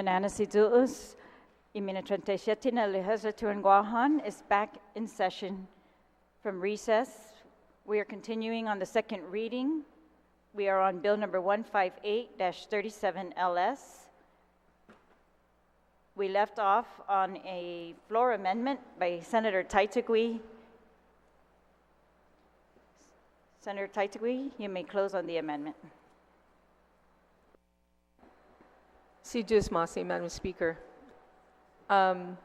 Mananasiduus, Iminatrantashetina Legislature in Guahan is back in session from recess. We are continuing on the second reading. We are on Bill number 158-37LS. We left off on a floor amendment by Senator Taitagui. Senator Taitagui, you may close on the amendment. Si Jus Masi, Madam Speaker. Madam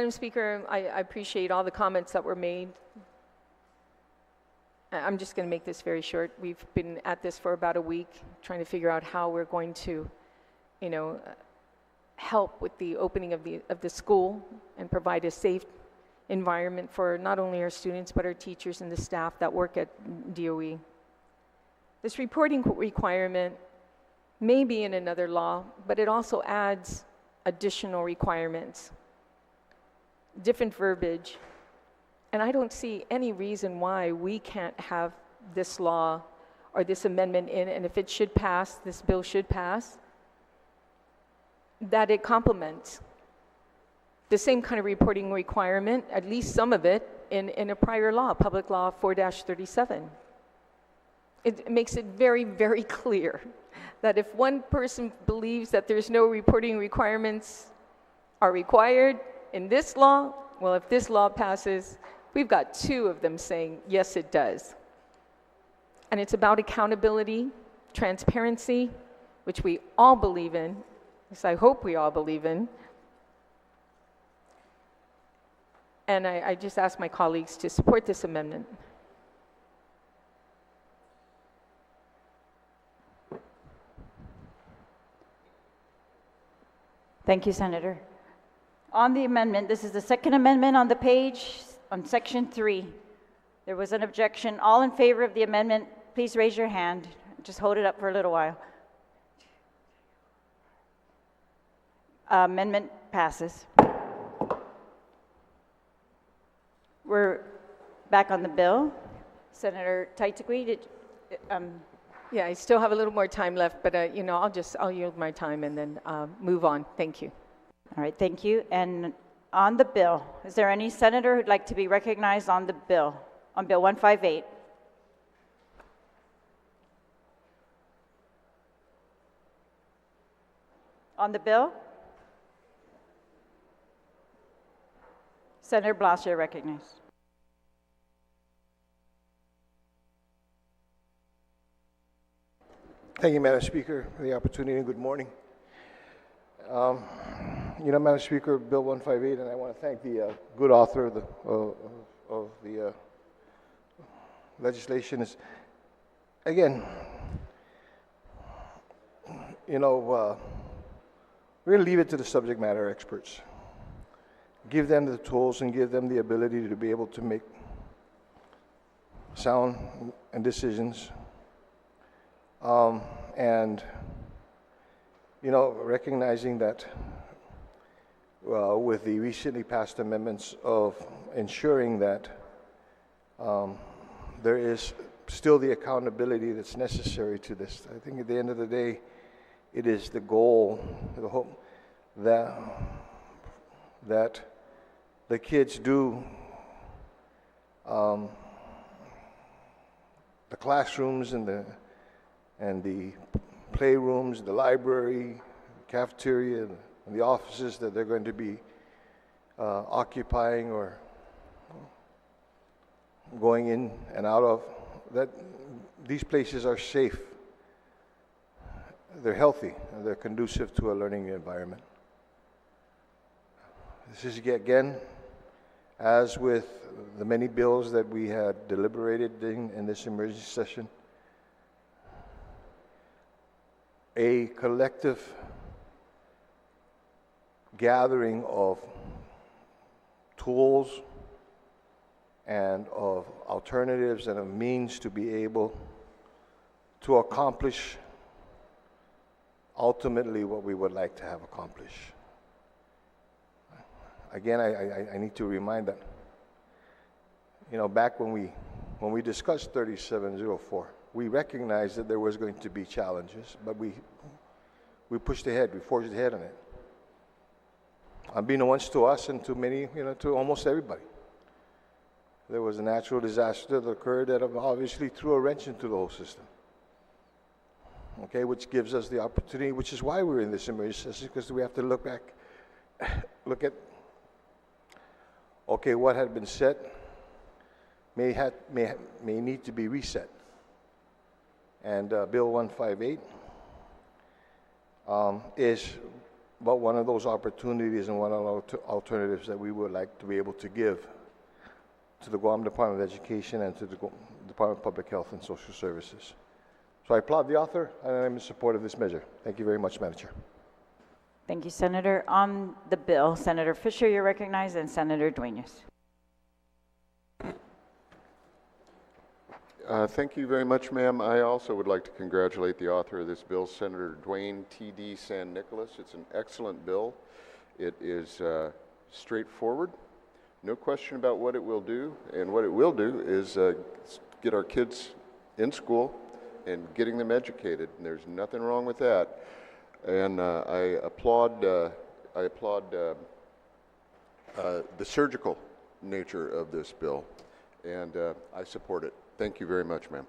Speaker, I appreciate all the comments that were made. I'm just going to make this very short. We've been at this for about a week, trying to figure out how we're going to, help with the opening of the school and provide a safe environment for not only our students, but our teachers and the staff that work at DOE. This reporting requirement may be in another law, but it also adds additional requirements, different verbiage, and I don't see any reason why we can't have this law or this amendment in, and if it should pass, this bill should pass, that it complements the same kind of reporting requirement, at least some of it, in a prior law, Public Law 4-37. It makes it very, very clear that if one person believes that there's no reporting requirements are required in this law, well, if this law passes, we've got two of them saying, yes, it does. And it's about accountability, transparency, which we all believe in, at least I hope we all believe in. And I just ask my colleagues to support this amendment. Thank you, Senator. On the amendment, this is the second amendment on the page on section 3. There was an objection. All in favor of the amendment, please raise your hand. Just hold it up for a little while. Amendment passes. We're back on the bill. Senator Taitagui, Yeah, I still have a little more time left, but I'll yield my time and then move on. Thank you. All right, thank you. And on the bill, is there any senator who'd like to be recognized on the bill, on Bill 158? On the bill? Senator Blas, you're recognized. Thank you, Madam Speaker, for the opportunity, and good morning. Madam Speaker, Bill 158, and I want to thank the good author of the legislation. Is again, we're going to leave it to the subject matter experts. Give them the tools and give them the ability to be able to make sound and decisions. Recognizing that with the recently passed amendments of ensuring that there is still the accountability that's necessary to this. I think at the end of the day, it is the goal, the hope that the kids do the classrooms and the playrooms, the library, cafeteria, and the offices that they're going to be occupying or going in and out of, that these places are safe, they're healthy, and they're conducive to a learning environment. This is, again, as with the many bills that we had deliberated in this emergency session, a collective gathering of tools and of alternatives and of means to be able to accomplish ultimately what we would like to have accomplished. Again, I need to remind that, back when we discussed 3704, we recognized that there was going to be challenges, but we pushed ahead, we forged ahead on it. Unbeknownst to us and to many, to almost everybody. There was a natural disaster that occurred that obviously threw a wrench into the whole system. Okay, which gives us the opportunity, which is why we're in this emergency, because we have to look back, look at, okay, what had been set may need to be reset. And Bill 158 is but one of those opportunities and one of the alternatives that we would like to be able to give to the Guam Department of Education and to the Department of Public Health and Social Services. So I applaud the author, and I'm in support of this measure. Thank you very much, Madam Chair. Thank you, Senator. On the bill, Senator Fisher, you're recognized, and Senator Dueñas. Thank you very much, ma'am. I also would like to congratulate the author of this bill, Senator Dwayne T.D. San Nicolas. It's an excellent bill. It is straightforward, no question about what it will do, and what it will do is get our kids in school and getting them educated, and there's nothing wrong with that. And I applaud the surgical nature of this bill, and I support it. Thank you very much, ma'am.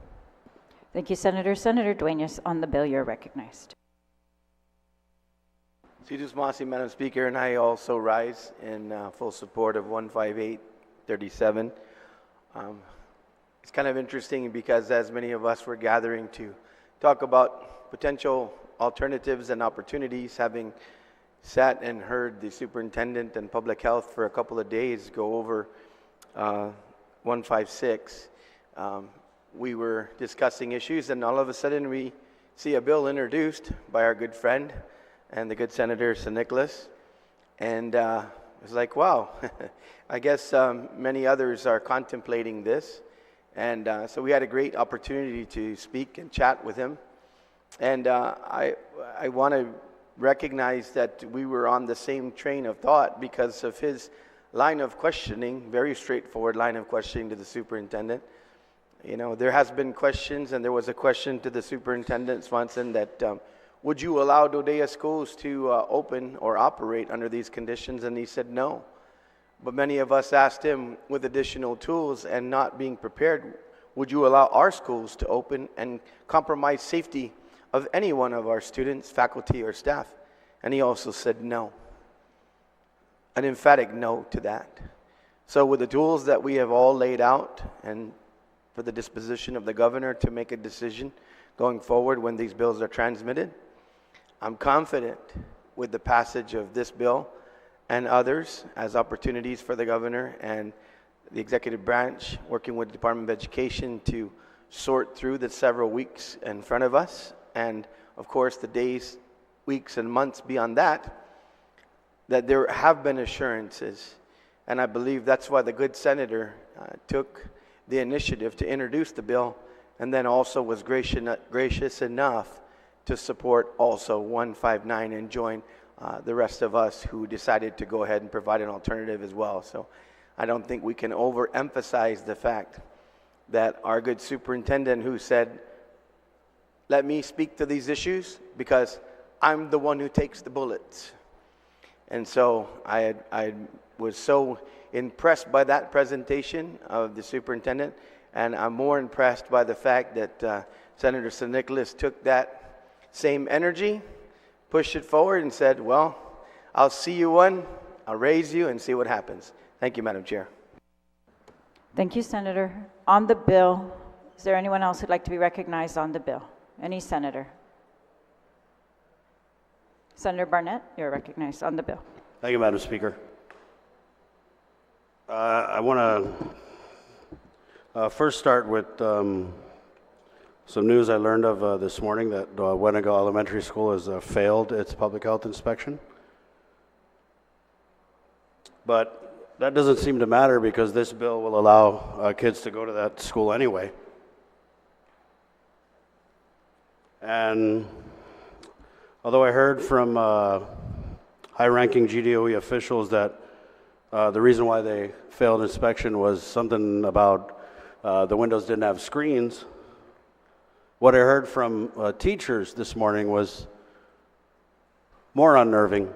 Thank you, Senator. Senator Dueñas, on the bill, you're recognized. Sidus Masi, Madam Speaker, and I also rise in full support of 15837. It's kind of interesting because as many of us were gathering to talk about potential alternatives and opportunities, having sat and heard the superintendent and public health for a couple of days go over 156, we were discussing issues, and all of a sudden we see a bill introduced by our good friend and the good Senator San Nicolas, and it's like, wow, I guess many others are contemplating this, and so we had a great opportunity to speak and chat with him, and I want to recognize that we were on the same train of thought because of his line of questioning, very straightforward line of questioning to the superintendent. You know, there has been questions, and there was a question to the superintendent Swanson that would you allow Dodea schools to open or operate under these conditions? And he said no. But many of us asked him, with additional tools and not being prepared, would you allow our schools to open and compromise safety of any one of our students, faculty, or staff? And he also said no. An emphatic no to that. So with the tools that we have all laid out, and for the disposition of the governor to make a decision going forward when these bills are transmitted, I'm confident with the passage of this bill and others as opportunities for the governor and the executive branch working with the Department of Education to sort through the several weeks in front of us, and of course the days, weeks, and months beyond that, that there have been assurances. And I believe that's why the good senator took the initiative to introduce the bill, and then also was gracious enough to support also 159 and join the rest of us who decided to go ahead and provide an alternative as well. So I don't think we can overemphasize the fact that our good superintendent, who said, let me speak to these issues because I'm the one who takes the bullets. And so I was so impressed by that presentation of the superintendent, and I'm more impressed by the fact that Senator San Nicolas took that same energy, pushed it forward, and said, well, I'll see you one, I'll raise you, and see what happens. Thank you, Madam Chair. Thank you, Senator. On the bill, is there anyone else who'd like to be recognized on the bill? Any senator? Senator Barnett, you're recognized on the bill. Thank you, Madam Speaker. I want to first start with some news I learned of this morning, that Wendigo Elementary School has failed its public health inspection. But that doesn't seem to matter because this bill will allow kids to go to that school anyway. And although I heard from high-ranking GDOE officials that the reason why they failed inspection was something about the windows didn't have screens, What I heard from teachers this morning was more unnerving.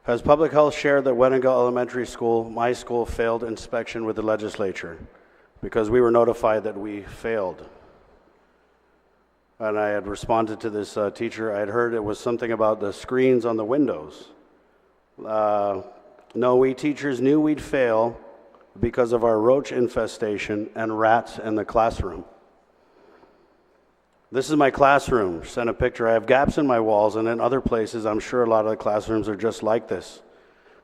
Has Public Health shared that Wendigo Elementary School, my school, failed inspection with the legislature because we were notified that we failed? And I had responded to this teacher. I had heard it was something about the screens on the windows. No, we teachers knew we'd fail because of our roach infestation and rats in the classroom. This is my classroom. Sent a picture. I have gaps in my walls, and in other places, I'm sure a lot of the classrooms are just like this.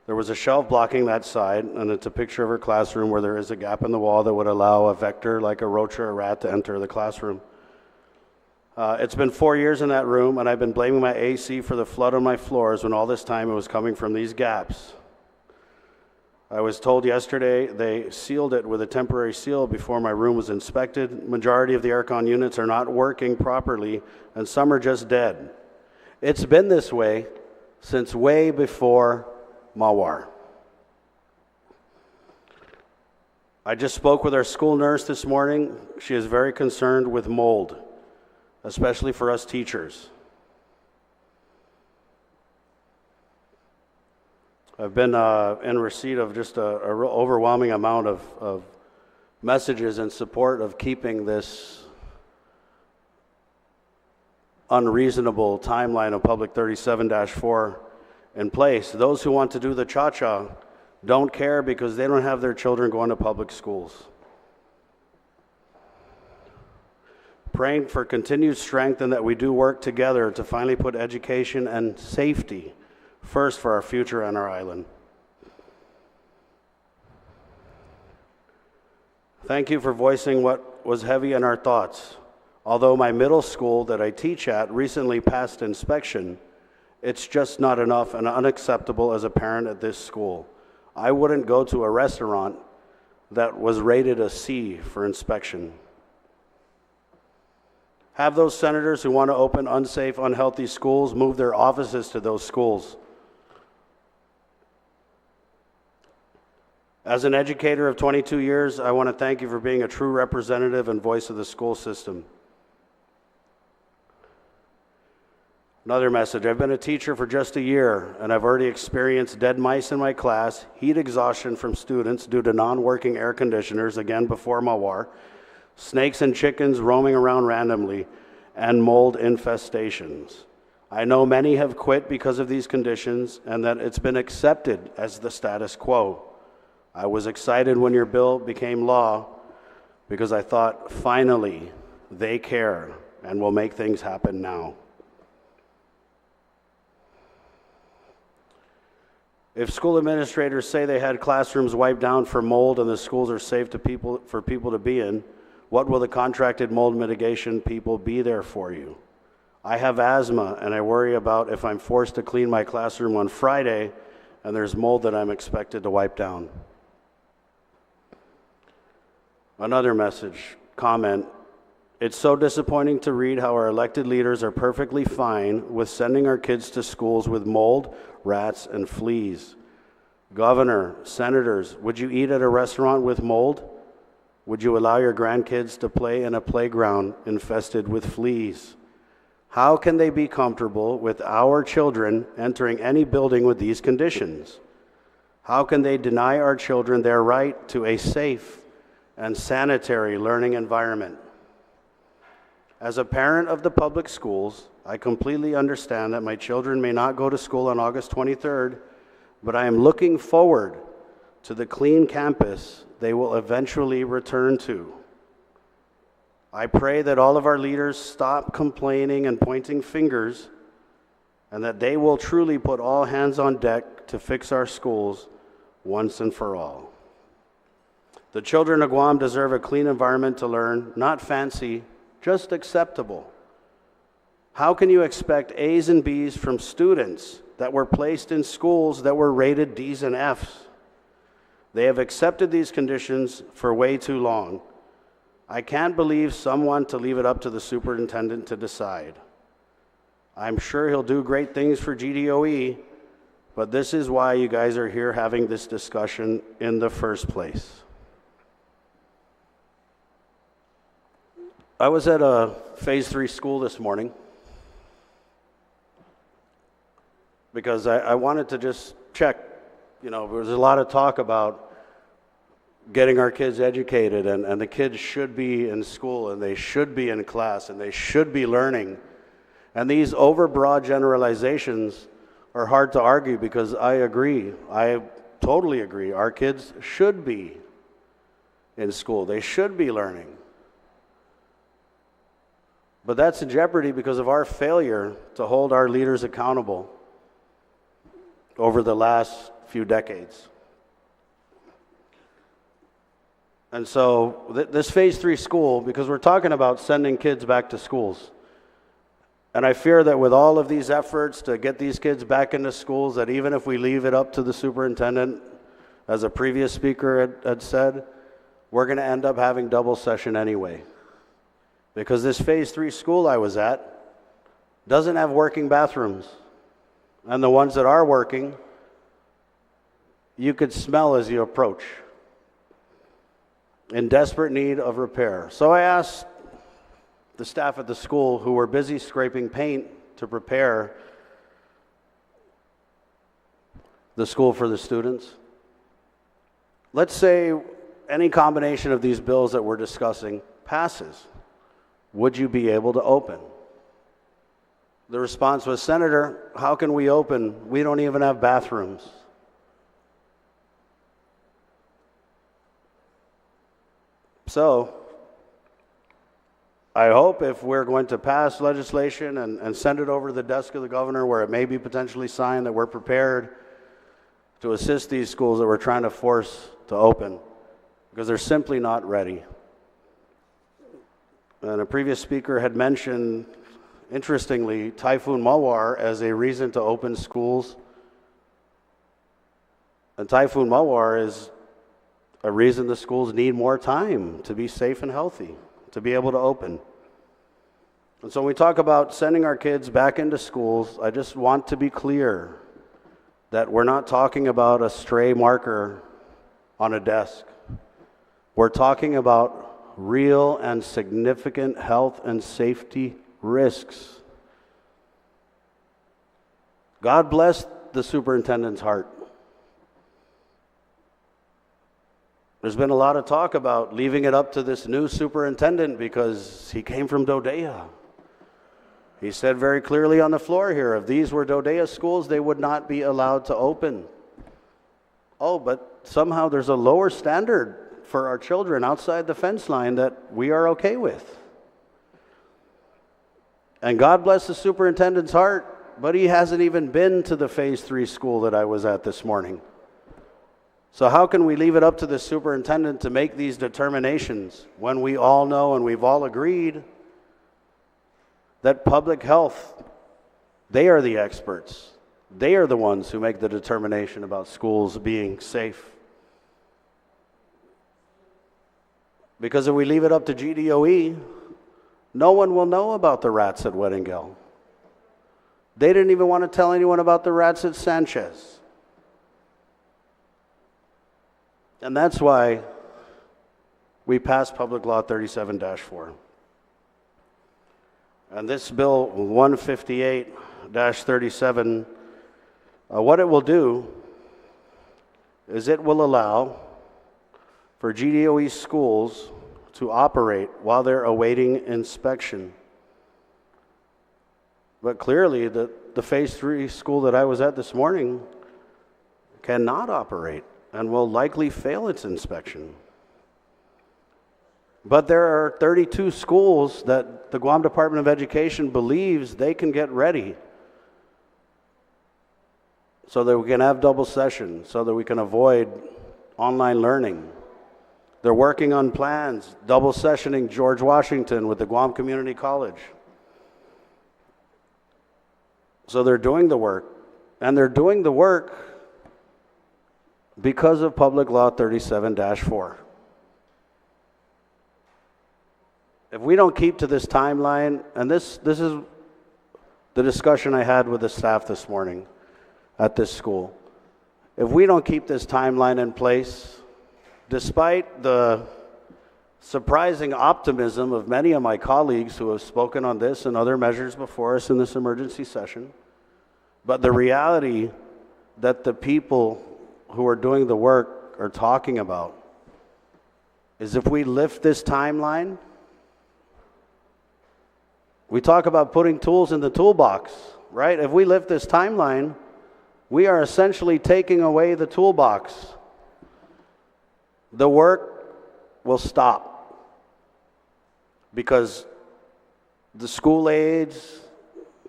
There was a shelf blocking that side, and it's a picture of her classroom where there is a gap in the wall that would allow a vector like a roach or a rat to enter the classroom. It's been 4 years in that room, and I've been blaming my AC for the flood on my floors when all this time it was coming from these gaps. I was told yesterday they sealed it with a temporary seal before my room was inspected. Majority of the aircon units are not working properly, and some are just dead. It's been this way since way before Mawar. I just spoke with our school nurse this morning. She is very concerned with mold, especially for us teachers. I've been in receipt of just a real overwhelming amount of messages in support of keeping this unreasonable timeline of Public 37-4 in place. Those who want to do the cha-cha don't care because they don't have their children going to public schools. Praying for continued strength and that we do work together to finally put education and safety first for our future and our island. Thank you for voicing what was heavy in our thoughts. Although my middle school that I teach at recently passed inspection, it's just not enough and unacceptable as a parent at this school. I wouldn't go to a restaurant that was rated a C for inspection. Have those senators who want to open unsafe, unhealthy schools move their offices to those schools. As an educator of 22 years, I want to thank you for being a true representative and voice of the school system. Another message, I've been a teacher for just a year, and I've already experienced dead mice in my class, heat exhaustion from students due to non-working air conditioners, again before Mawar, snakes and chickens roaming around randomly, and mold infestations. I know many have quit because of these conditions, and that it's been accepted as the status quo. I was excited when your bill became law because I thought, finally, they care and will make things happen now. If school administrators say they had classrooms wiped down for mold and the schools are safe for people to be in, what will the contracted mold mitigation people be there for you? I have asthma and I worry about if I'm forced to clean my classroom on Friday and there's mold that I'm expected to wipe down. Another message, comment, it's so disappointing to read how our elected leaders are perfectly fine with sending our kids to schools with mold, rats, and fleas. Governor, senators, would you eat at a restaurant with mold? Would you allow your grandkids to play in a playground infested with fleas? How can they be comfortable with our children entering any building with these conditions? How can they deny our children their right to a safe and sanitary learning environment? As a parent of the public schools, I completely understand that my children may not go to school on August 23rd, but I am looking forward to the clean campus they will eventually return to. I pray that all of our leaders stop complaining and pointing fingers, and that they will truly put all hands on deck to fix our schools once and for all. The children of Guam deserve a clean environment to learn, not fancy, just acceptable. How can you expect A's and B's from students that were placed in schools that were rated D's and F's? They have accepted these conditions for way too long. I can't believe someone to leave it up to the superintendent to decide. I'm sure he'll do great things for GDOE, but this is why you guys are here having this discussion in the first place. I was at a Phase 3 school this morning because I wanted to just check. You know, there was a lot of talk about getting our kids educated, and the kids should be in school, and they should be in class, and they should be learning. And these overbroad generalizations are hard to argue because I agree. I totally agree. Our kids should be in school. They should be learning. But that's in jeopardy because of our failure to hold our leaders accountable over the last few decades. And so this Phase 3 school, because we're talking about sending kids back to schools, and I fear that with all of these efforts to get these kids back into schools, that even if we leave it up to the superintendent, as a previous speaker had said, we're going to end up having double session anyway. Because this Phase 3 school I was at doesn't have working bathrooms. And the ones that are working, you could smell as you approach. In desperate need of repair. So I asked the staff at the school, who were busy scraping paint to prepare the school for the students, let's say any combination of these bills that we're discussing passes. Would you be able to open? The response was, Senator, how can we open? We don't even have bathrooms. So, I hope if we're going to pass legislation and send it over to the desk of the governor where it may be potentially signed, that we're prepared to assist these schools that we're trying to force to open, because they're simply not ready. And a previous speaker had mentioned, interestingly, Typhoon Mawar as a reason to open schools. And Typhoon Mawar is a reason the schools need more time to be safe and healthy, to be able to open. And so when we talk about sending our kids back into schools, I just want to be clear that we're not talking about a stray marker on a desk. We're talking about real and significant health and safety risks. God bless the superintendent's heart. There's been a lot of talk about leaving it up to this new superintendent because he came from Dodea. He said very clearly on the floor here, if these were Dodea schools, they would not be allowed to open. Oh, but somehow there's a lower standard for our children outside the fence line that we are okay with. And God bless the superintendent's heart, but he hasn't even been to the Phase 3 school that I was at this morning. So how can we leave it up to the superintendent to make these determinations when we all know and we've all agreed that public health, they are the experts. They are the ones who make the determination about schools being safe. Because if we leave it up to GDOE, no one will know about the rats at Weddingale. They didn't even want to tell anyone about the rats at Sanchez. And that's why we passed Public Law 37-4. And this bill 158-37, what it will do is it will allow for GDOE schools to operate while they're awaiting inspection. But clearly, the Phase 3 school that I was at this morning cannot operate and will likely fail its inspection. But there are 32 schools that the Guam Department of Education believes they can get ready so that we can have double session, so that we can avoid online learning. They're working on plans, double sessioning George Washington with the Guam Community College. So they're doing the work, and they're doing the work because of Public Law 37-4. if we don't keep to this timeline, and this is the discussion I had with the staff this morning at this school. If we don't keep this timeline in place, despite the surprising optimism of many of my colleagues who have spoken on this and other measures before us in this emergency session, but the reality that the people who are doing the work are talking about is if we lift this timeline, we talk about putting tools in the toolbox, right? If we lift this timeline, we are essentially taking away the toolbox. The work will stop because the school aides,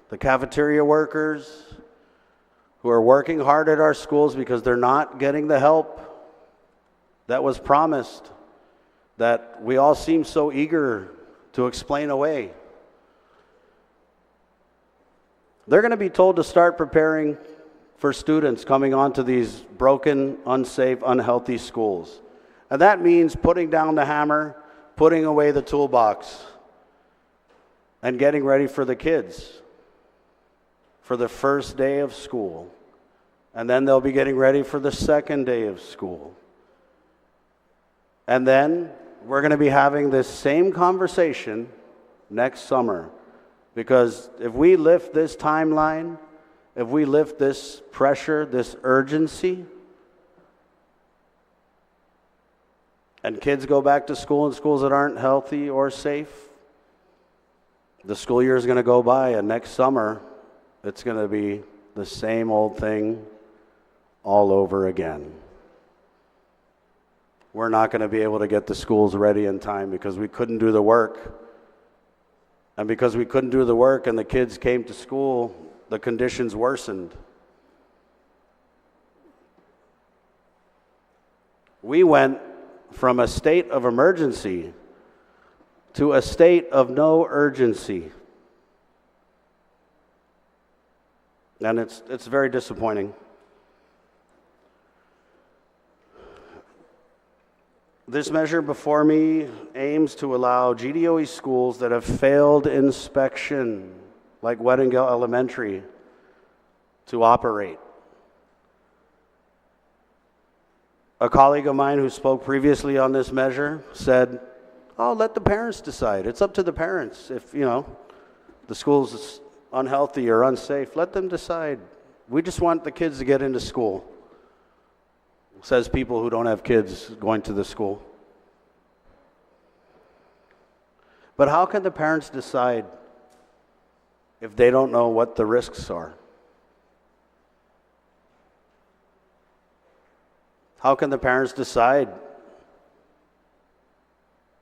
the cafeteria workers who are working hard at our schools because they're not getting the help that was promised, that we all seem so eager to explain away. They're going to be told to start preparing for students coming onto these broken, unsafe, unhealthy schools. And that means putting down the hammer, putting away the toolbox, and getting ready for the kids for the first day of school. And then they'll be getting ready for the second day of school. And then we're going to be having this same conversation next summer. Because if we lift this timeline, if we lift this pressure, this urgency, and kids go back to school in schools that aren't healthy or safe, the school year is going to go by, and next summer, it's going to be the same old thing all over again. We're not going to be able to get the schools ready in time because we couldn't do the work. And because we couldn't do the work and the kids came to school, the conditions worsened. We went from a state of emergency to a state of no urgency. And it's very disappointing. This measure before me aims to allow GDOE schools that have failed inspection, like Weddingale Elementary, to operate. A colleague of mine who spoke previously on this measure said, "Oh, let the parents decide. It's up to the parents. If, the school's unhealthy or unsafe, let them decide. We just want the kids to get into school." Says people who don't have kids going to the school. But how can the parents decide if they don't know what the risks are? How can the parents decide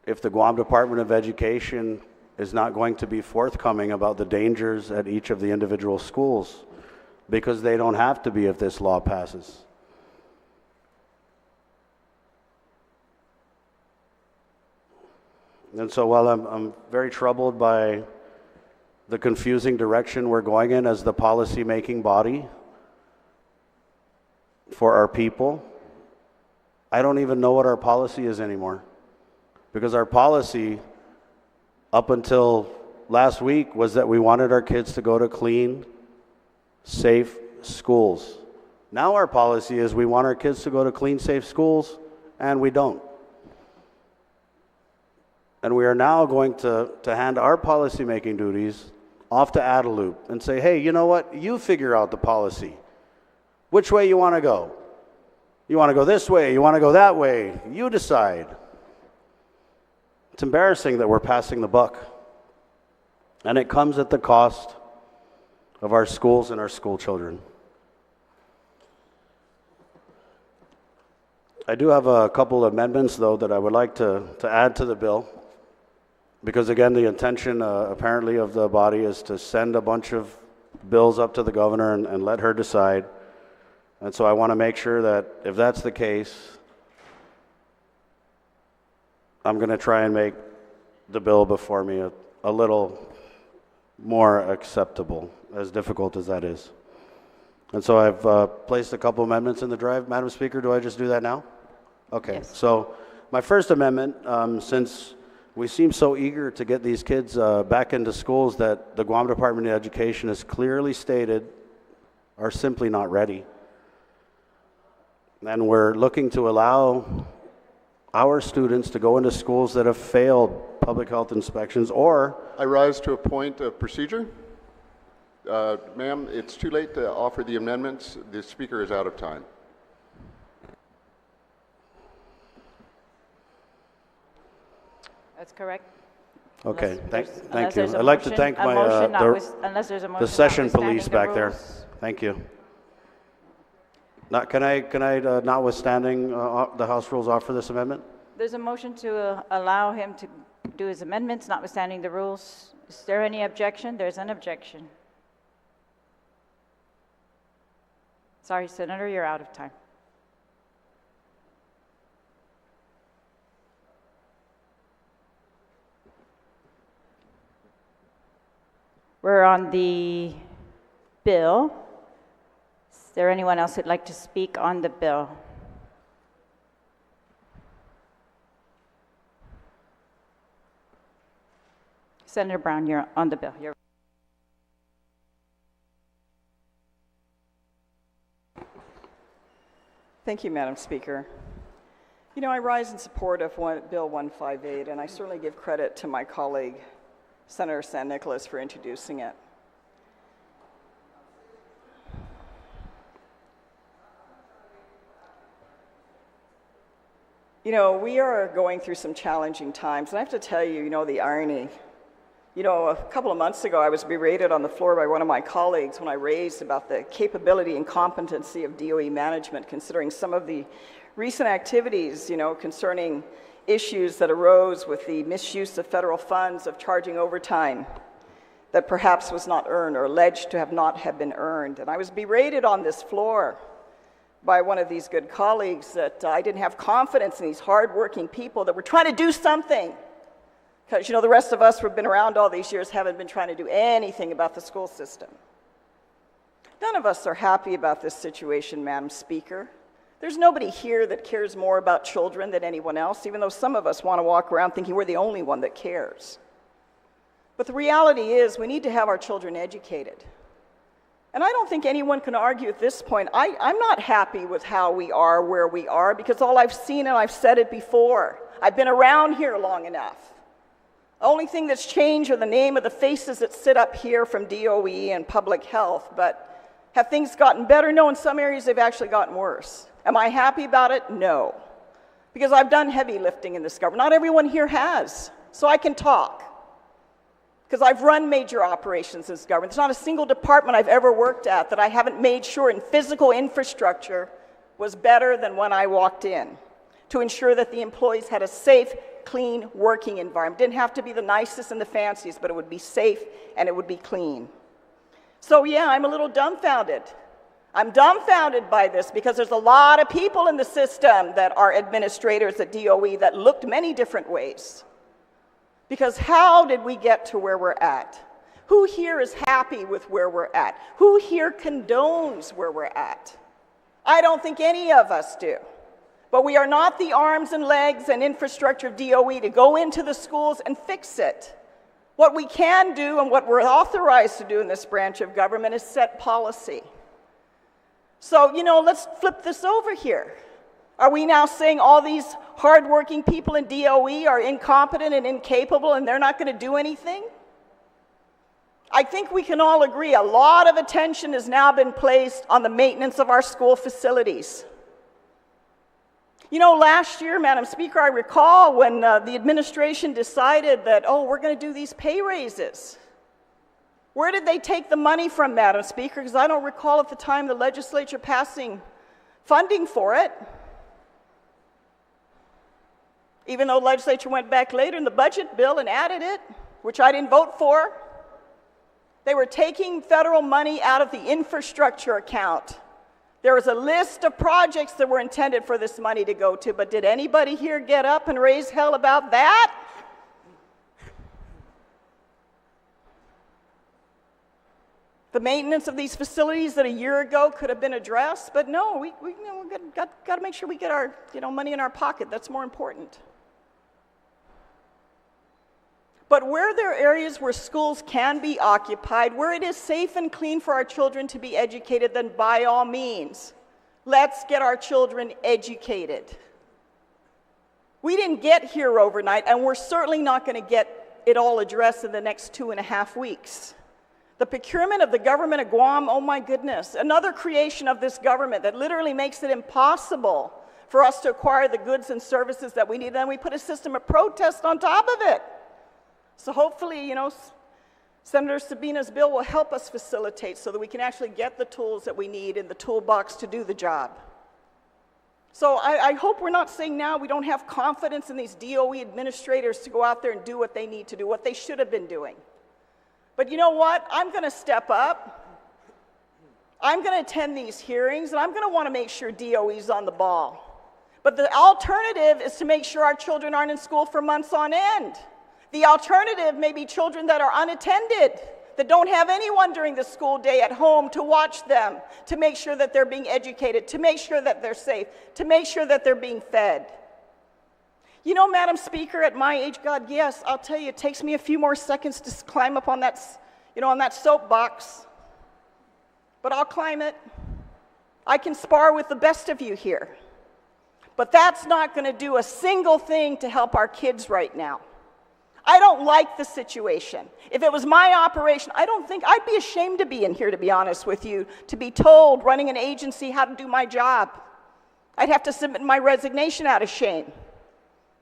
if the Guam Department of Education is not going to be forthcoming about the dangers at each of the individual schools? Because they don't have to be if this law passes. And so while I'm very troubled by the confusing direction we're going in as the policy-making body for our people, I don't even know what our policy is anymore. Because our policy up until last week was that we wanted our kids to go to clean, safe schools. Now our policy is we want our kids to go to clean, safe schools, and we don't. And we are now going to hand our policy-making duties off to Adelup and say, hey, you know what? You figure out the policy. Which way you want to go? You want to go this way? You want to go that way? You decide. It's embarrassing that we're passing the buck. And it comes at the cost of our schools and our school children. I do have a couple of amendments, though, that I would like to add to the bill. Because again, the intention apparently of the body is to send a bunch of bills up to the governor and let her decide. And so I want to make sure that if that's the case, I'm going to try and make the bill before me a little more acceptable, as difficult as that is. And so I've placed a couple amendments in the drive. Madam Speaker, do I just do that now? Okay. Yes. So my first amendment, since We seem so eager to get these kids back into schools that the Guam Department of Education has clearly stated are simply not ready. And we're looking to allow our students to go into schools that have failed public health inspections, or... I rise to a point of procedure. Ma'am, it's too late to offer the amendments. The speaker is out of time. That's correct. Okay, thank Unless you. there's a I'd like to motion- thank a my, motion unless there's a motion the session notwithstanding police the back there. rules. Thank you. Can I, notwithstanding the House rules, offer this amendment? There's a motion to allow him to do his amendments notwithstanding the rules. Is there any objection? There's an objection. Sorry, Senator, you're out of time. We're on the bill. Is there anyone else who'd like to speak on the bill? Senator Brown, you're on the bill. Thank you, Madam Speaker. You know, I rise in support of Bill 158, and I certainly give credit to my colleague, Senator San Nicolas, for introducing it. You know, we are going through some challenging times, and I have to tell you, the irony. A couple of months ago, I was berated on the floor by one of my colleagues when I raised about the capability and competency of DOE management, considering some of the recent activities, concerning issues that arose with the misuse of federal funds of charging overtime that perhaps was not earned or alleged to not have been earned. And I was berated on this floor by one of these good colleagues that I didn't have confidence in these hardworking people that were trying to do something. Because, the rest of us who have been around all these years haven't been trying to do anything about the school system. None of us are happy about this situation, Madam Speaker. There's nobody here that cares more about children than anyone else, even though some of us want to walk around thinking we're the only one that cares. But the reality is we need to have our children educated. And I don't think anyone can argue at this point. I'm not happy with how we are where we are, because all I've seen, and I've said it before, I've been around here long enough. The only thing that's changed are the name of the faces that sit up here from DOE and public health. But have things gotten better? No, in some areas they've actually gotten worse. Am I happy about it? No. Because I've done heavy lifting in this government. Not everyone here has, so I can talk. Because I've run major operations in this government. There's not a single department I've ever worked at that I haven't made sure in physical infrastructure was better than when I walked in, to ensure that the employees had a safe, clean working environment. Didn't have to be the nicest and the fanciest, but it would be safe and it would be clean. So yeah, I'm a little dumbfounded. I'm dumbfounded by this because there's a lot of people in the system that are administrators at DOE that looked many different ways. Because how did we get to where we're at? Who here is happy with where we're at? Who here condones where we're at? I don't think any of us do. But we are not the arms and legs and infrastructure of DOE to go into the schools and fix it. What we can do and what we're authorized to do in this branch of government is set policy. So, let's flip this over here. Are we now saying all these hardworking people in DOE are incompetent and incapable and they're not going to do anything? I think we can all agree a lot of attention has now been placed on the maintenance of our school facilities. Last year, Madam Speaker, I recall when the administration decided that, we're going to do these pay raises. Where did they take the money from, Madam Speaker? Because I don't recall at the time the legislature passing funding for it. Even though the legislature went back later in the budget bill and added it, which I didn't vote for. They were taking federal money out of the infrastructure account. There was a list of projects that were intended for this money to go to, but did anybody here get up and raise hell about that? The maintenance of these facilities that a year ago could have been addressed, but no, we've got to make sure we get our money in our pocket. That's more important. But where there are areas where schools can be occupied, where it is safe and clean for our children to be educated, then by all means, let's get our children educated. We didn't get here overnight, and we're certainly not going to get it all addressed in the next 2.5 weeks. The procurement of the government of Guam, oh my goodness, another creation of this government that literally makes it impossible for us to acquire the goods and services that we need. Then we put a system of protest on top of it. So hopefully, Senator Sabina's bill will help us facilitate so that we can actually get the tools that we need in the toolbox to do the job. So I hope we're not saying now we don't have confidence in these DOE administrators to go out there and do what they need to do, what they should have been doing. But you know what? I'm going to step up. I'm going to attend these hearings, and I'm going to want to make sure DOE's on the ball. But the alternative is to make sure our children aren't in school for months on end. The alternative may be children that are unattended, that don't have anyone during the school day at home to watch them, to make sure that they're being educated, to make sure that they're safe, to make sure that they're being fed. Madam Speaker, at my age, God, yes, I'll tell you, it takes me a few more seconds to climb up on that, on that soapbox. But I'll climb it. I can spar with the best of you here. But that's not going to do a single thing to help our kids right now. I don't like the situation. If it was my operation, I'd be ashamed to be in here, to be honest with you, to be told, running an agency, how to do my job. I'd have to submit my resignation out of shame,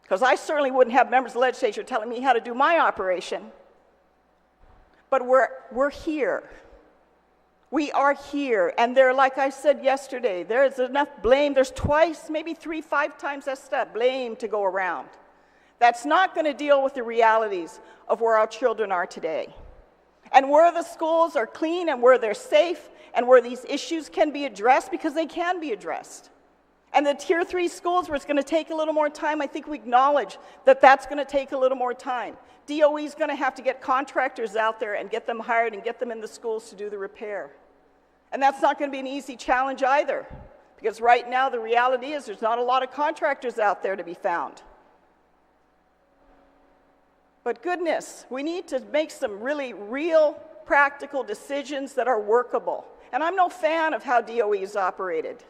because I certainly wouldn't have members of the legislature telling me how to do my operation. But we're here. We are here, and there, like I said yesterday, there is enough blame. There's twice, maybe 3, 5 times that blame to go around. That's not going to deal with the realities of where our children are today. And where the schools are clean and where they're safe and where these issues can be addressed, because they can be addressed. And the Tier 3 schools where it's going to take a little more time, I think we acknowledge that that's going to take a little more time. DOE is going to have to get contractors out there and get them hired and get them in the schools to do the repair. And that's not going to be an easy challenge either, because right now the reality is there's not a lot of contractors out there to be found. But goodness, we need to make some really real practical decisions that are workable. And I'm no fan of how DOE is operated.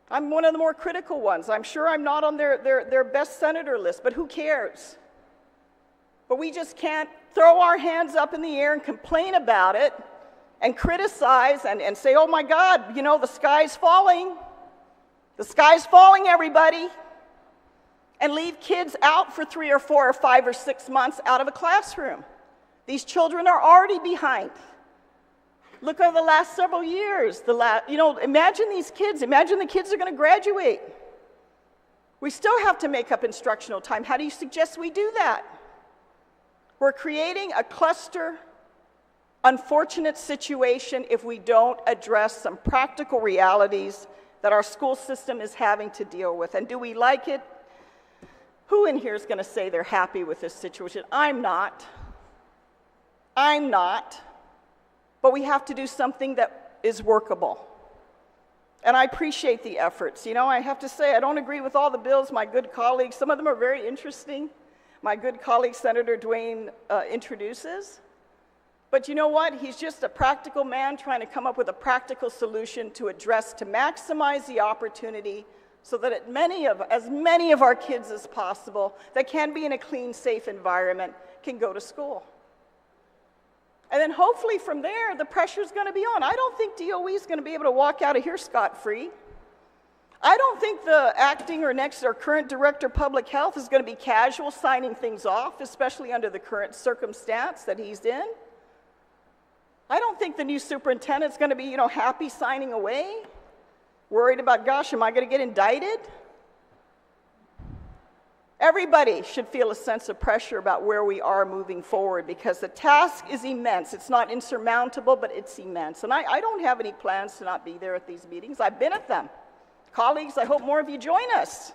I'm one of the more critical ones. I'm sure I'm not on their best senator list, but who cares? But we just can't throw our hands up in the air and complain about it and criticize and say, oh my God, the sky's falling. The sky's falling, everybody. And leave kids out for 3 or 4 or 5 or 6 months out of a classroom. These children are already behind. Look over the last several years. Imagine these kids. Imagine the kids are going to graduate. We still have to make up instructional time. How do you suggest we do that? We're creating a cluster, unfortunate situation if we don't address some practical realities that our school system is having to deal with. And do we like it? Who in here is going to say they're happy with this situation? I'm not. But we have to do something that is workable. And I appreciate the efforts. I have to say, I don't agree with all the bills my good colleagues, some of them are very interesting, my good colleague Senator Duane introduces. But you know what? He's just a practical man trying to come up with a practical solution to maximize the opportunity so that as many of our kids as possible that can be in a clean, safe environment can go to school. And then hopefully from there, the pressure's going to be on. I don't think DOE is going to be able to walk out of here scot-free. I don't think the acting or current director of public health is going to be casual signing things off, especially under the current circumstance that he's in. I don't think the new superintendent's going to be, happy signing away, worried about, gosh, am I going to get indicted? Everybody should feel a sense of pressure about where we are moving forward, because the task is immense. It's not insurmountable, but it's immense. And I don't have any plans to not be there at these meetings. I've been at them. Colleagues, I hope more of you join us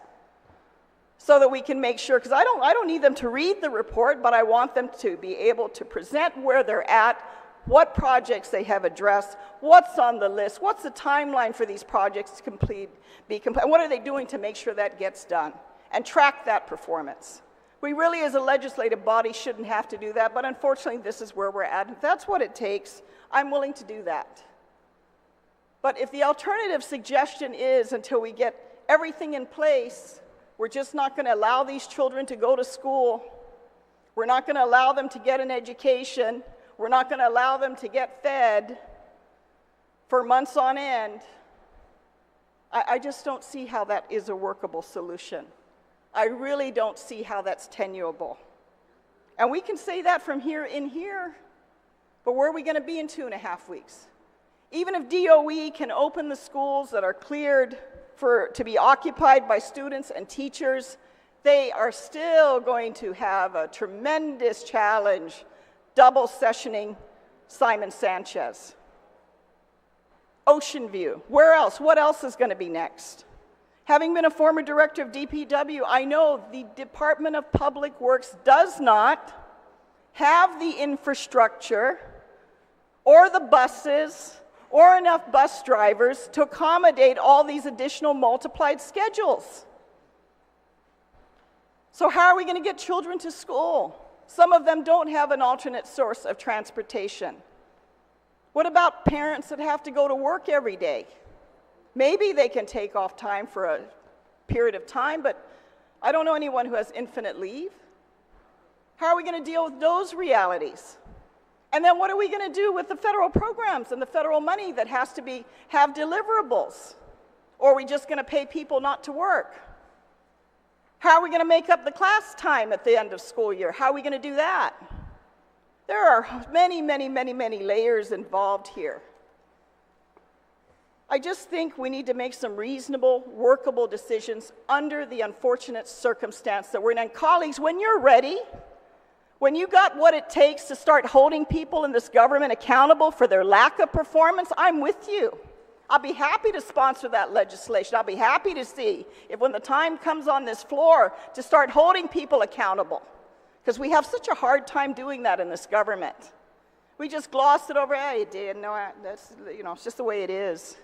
so that we can make sure, because I don't need them to read the report, but I want them to be able to present where they're at, what projects they have addressed, what's on the list, what's the timeline for these projects to be complete, and what are they doing to make sure that gets done, and track that performance. We really, as a legislative body, shouldn't have to do that, but unfortunately, this is where we're at. If that's what it takes, I'm willing to do that. But if the alternative suggestion is, until we get everything in place, we're just not going to allow these children to go to school, we're not going to allow them to get an education, we're not going to allow them to get fed for months on end, I just don't see how that is a workable solution. I really don't see how that's tenable. And we can say that from here in here, but where are we going to be in 2.5 weeks? Even if DOE can open the schools that are cleared to be occupied by students and teachers, they are still going to have a tremendous challenge double sessioning Simon Sanchez. Ocean View, where else? What else is going to be next? Having been a former director of DPW, I know the Department of Public Works does not have the infrastructure or the buses or enough bus drivers to accommodate all these additional multiplied schedules. So how are we going to get children to school? Some of them don't have an alternate source of transportation. What about parents that have to go to work every day? Maybe they can take off time for a period of time, but I don't know anyone who has infinite leave. How are we going to deal with those realities? And then what are we going to do with the federal programs and the federal money that has to have deliverables? Or are we just going to pay people not to work? How are we going to make up the class time at the end of school year? How are we going to do that? There are many, many, many, many layers involved here. I just think we need to make some reasonable, workable decisions under the unfortunate circumstance that we're in. And colleagues, when you're ready, when you got what it takes to start holding people in this government accountable for their lack of performance, I'm with you. I'll be happy to sponsor that legislation. I'll be happy to see if when the time comes on this floor to start holding people accountable. Because we have such a hard time doing that in this government. We just gloss it over, hey, you did, no, that's, it's just the way it is.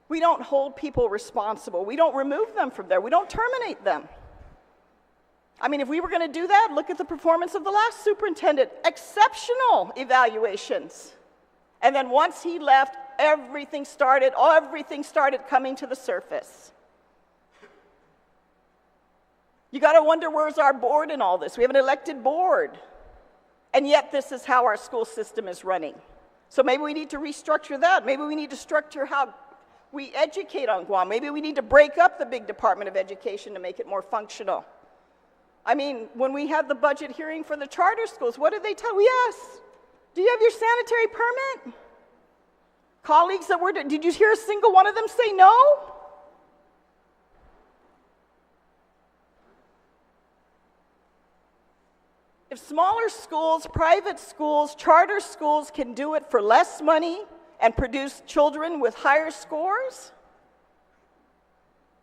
We don't hold people responsible. We don't remove them from there. We don't terminate them. I mean, if we were going to do that, look at the performance of the last superintendent. Exceptional evaluations. And then once he left, everything started coming to the surface. You got to wonder, where's our board in all this? We have an elected board. And yet this is how our school system is running. So maybe we need to restructure that. Maybe we need to structure how we educate on Guam. Maybe we need to break up the big Department of Education to make it more functional. I mean, when we had the budget hearing for the charter schools, what did they tell? Yes. Do you have your sanitary permit? Colleagues that were, did you hear a single one of them say no? If smaller schools, private schools, charter schools can do it for less money and produce children with higher scores,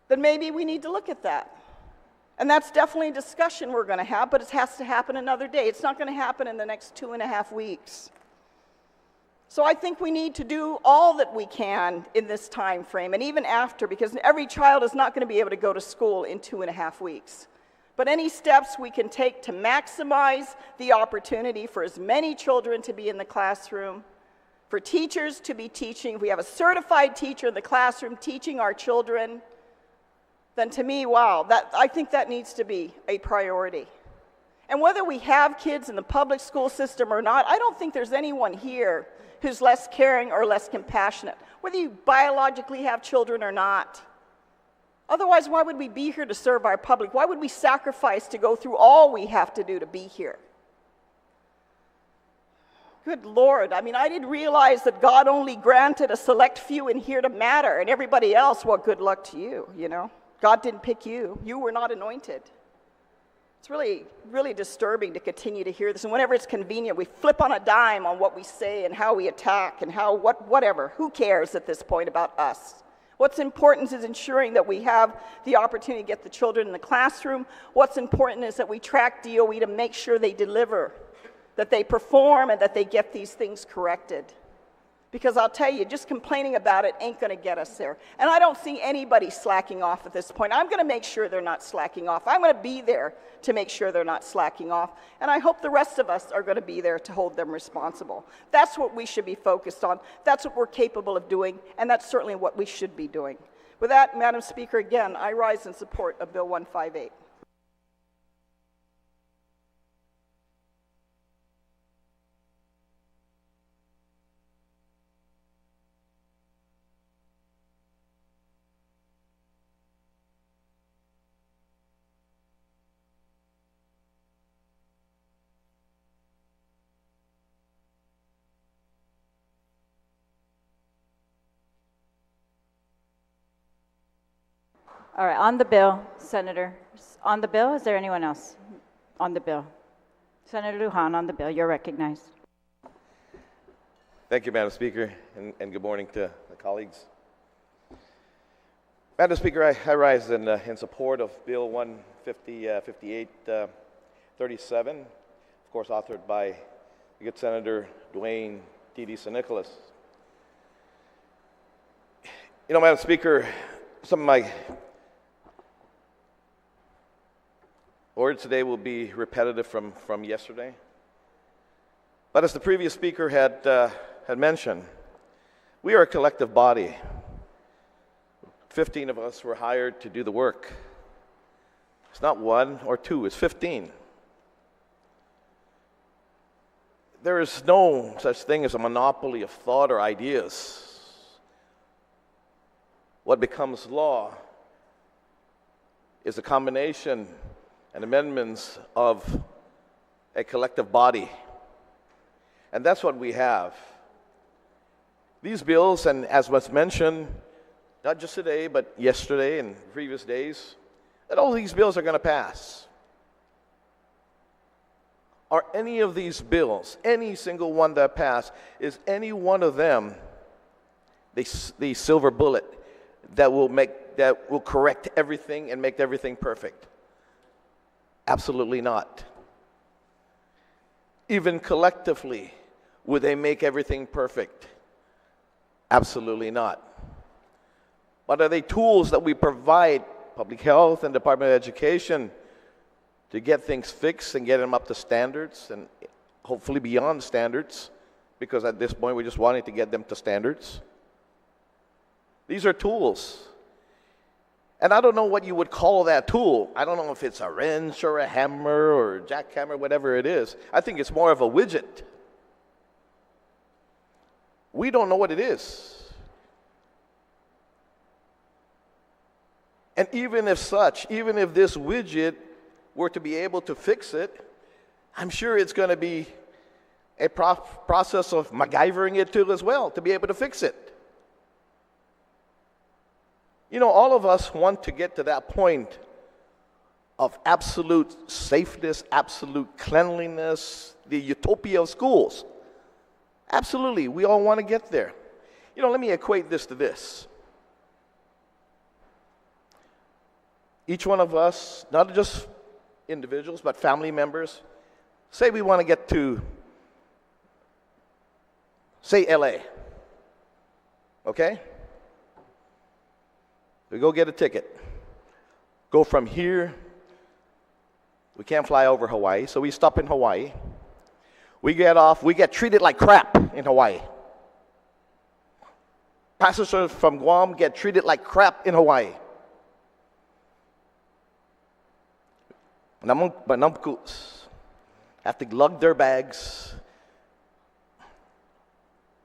then maybe we need to look at that. And that's definitely a discussion we're going to have, but it has to happen another day. It's not going to happen in the next 2.5 weeks. So I think we need to do all that we can in this time frame, and even after, because every child is not going to be able to go to school in 2.5 weeks. But any steps we can take to maximize the opportunity for as many children to be in the classroom, for teachers to be teaching, if we have a certified teacher in the classroom teaching our children, then to me, wow, I think that needs to be a priority. And whether we have kids in the public school system or not, I don't think there's anyone here who's less caring or less compassionate, whether you biologically have children or not. Otherwise, why would we be here to serve our public? Why would we sacrifice to go through all we have to do to be here? Good Lord, I mean, I didn't realize that God only granted a select few in here to matter, and everybody else, well, good luck to you, you know? God didn't pick you. You were not anointed. It's really, really disturbing to continue to hear this. And whenever it's convenient, we flip on a dime on what we say and how we attack and how, whatever. Who cares at this point about us? What's important is ensuring that we have the opportunity to get the children in the classroom. What's important is that we track DOE to make sure they deliver, that they perform, and that they get these things corrected. Because I'll tell you, just complaining about it ain't going to get us there. And I don't see anybody slacking off at this point. I'm going to make sure they're not slacking off. I'm going to be there to make sure they're not slacking off. And I hope the rest of us are going to be there to hold them responsible. That's what we should be focused on. That's what we're capable of doing. And that's certainly what we should be doing. With that, Madam Speaker, again, I rise in support of Bill 158. All right, on the bill, Senator. On the bill, is there anyone else on the bill? Senator Lujan, on the bill, you're recognized. Thank you, Madam Speaker, and good morning to the colleagues. Madam Speaker, I rise in support of Bill 15837, of course authored by the good Senator Dwayne T.D. Nicholas. You know, Madam Speaker, some of my words today will be repetitive from yesterday. But as the previous speaker had mentioned, we are a collective body. 15 of us were hired to do the work. It's not one or two, it's 15. There is no such thing as a monopoly of thought or ideas. What becomes law is a combination and amendments of a collective body. And that's what we have. These bills, and as was mentioned, not just today, but yesterday and previous days, that all these bills are going to pass. Are any of these bills, any single one that passed, is any one of them the silver bullet that will correct everything and make everything perfect? Absolutely not. Even collectively, would they make everything perfect? Absolutely not. But are they tools that we provide, public health and Department of Education, to get things fixed and get them up to standards and hopefully beyond standards? Because at this point, we're just wanting to get them to standards. These are tools. And I don't know what you would call that tool. I don't know if it's a wrench or a hammer or a jackhammer, whatever it is. I think it's more of a widget. We don't know what it is. And even if this widget were to be able to fix it, I'm sure it's going to be a process of MacGyvering it too as well to be able to fix it. You know, all of us want to get to that point of absolute safeness, absolute cleanliness, the utopia of schools. Absolutely, we all want to get there. You know, let me equate this to this. Each one of us, not just individuals, but family members, say we want to get to, say, LA, okay? We go get a ticket. Go from here. We can't fly over Hawaii, so we stop in Hawaii. We get off. We get treated like crap in Hawaii. Passengers from Guam get treated like crap in Hawaii. Have to lug their bags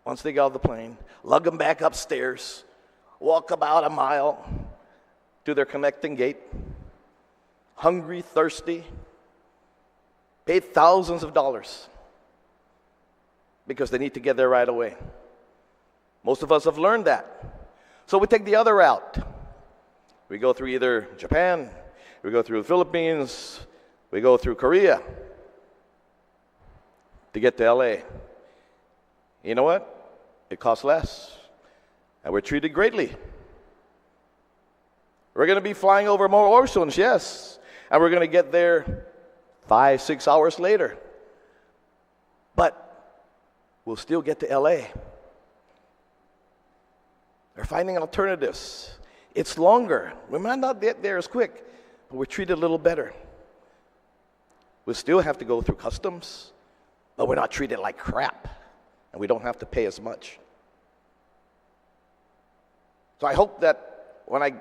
once they get off the plane, lug them back upstairs, walk about a mile to their connecting gate, hungry, thirsty, paid thousands of dollars because they need to get there right away. Most of us have learned that. So we take the other route. We go through either Japan, we go through the Philippines, we go through Korea to get to LA. You know what? It costs less. And we're treated greatly. We're going to be flying over more oceans, yes. And we're going to get there 5-6 hours later. But we'll still get to LA. They're finding alternatives. It's longer. We might not get there as quick, but we're treated a little better. We still have to go through customs, but we're not treated like crap, and we don't have to pay as much. So I hope that when I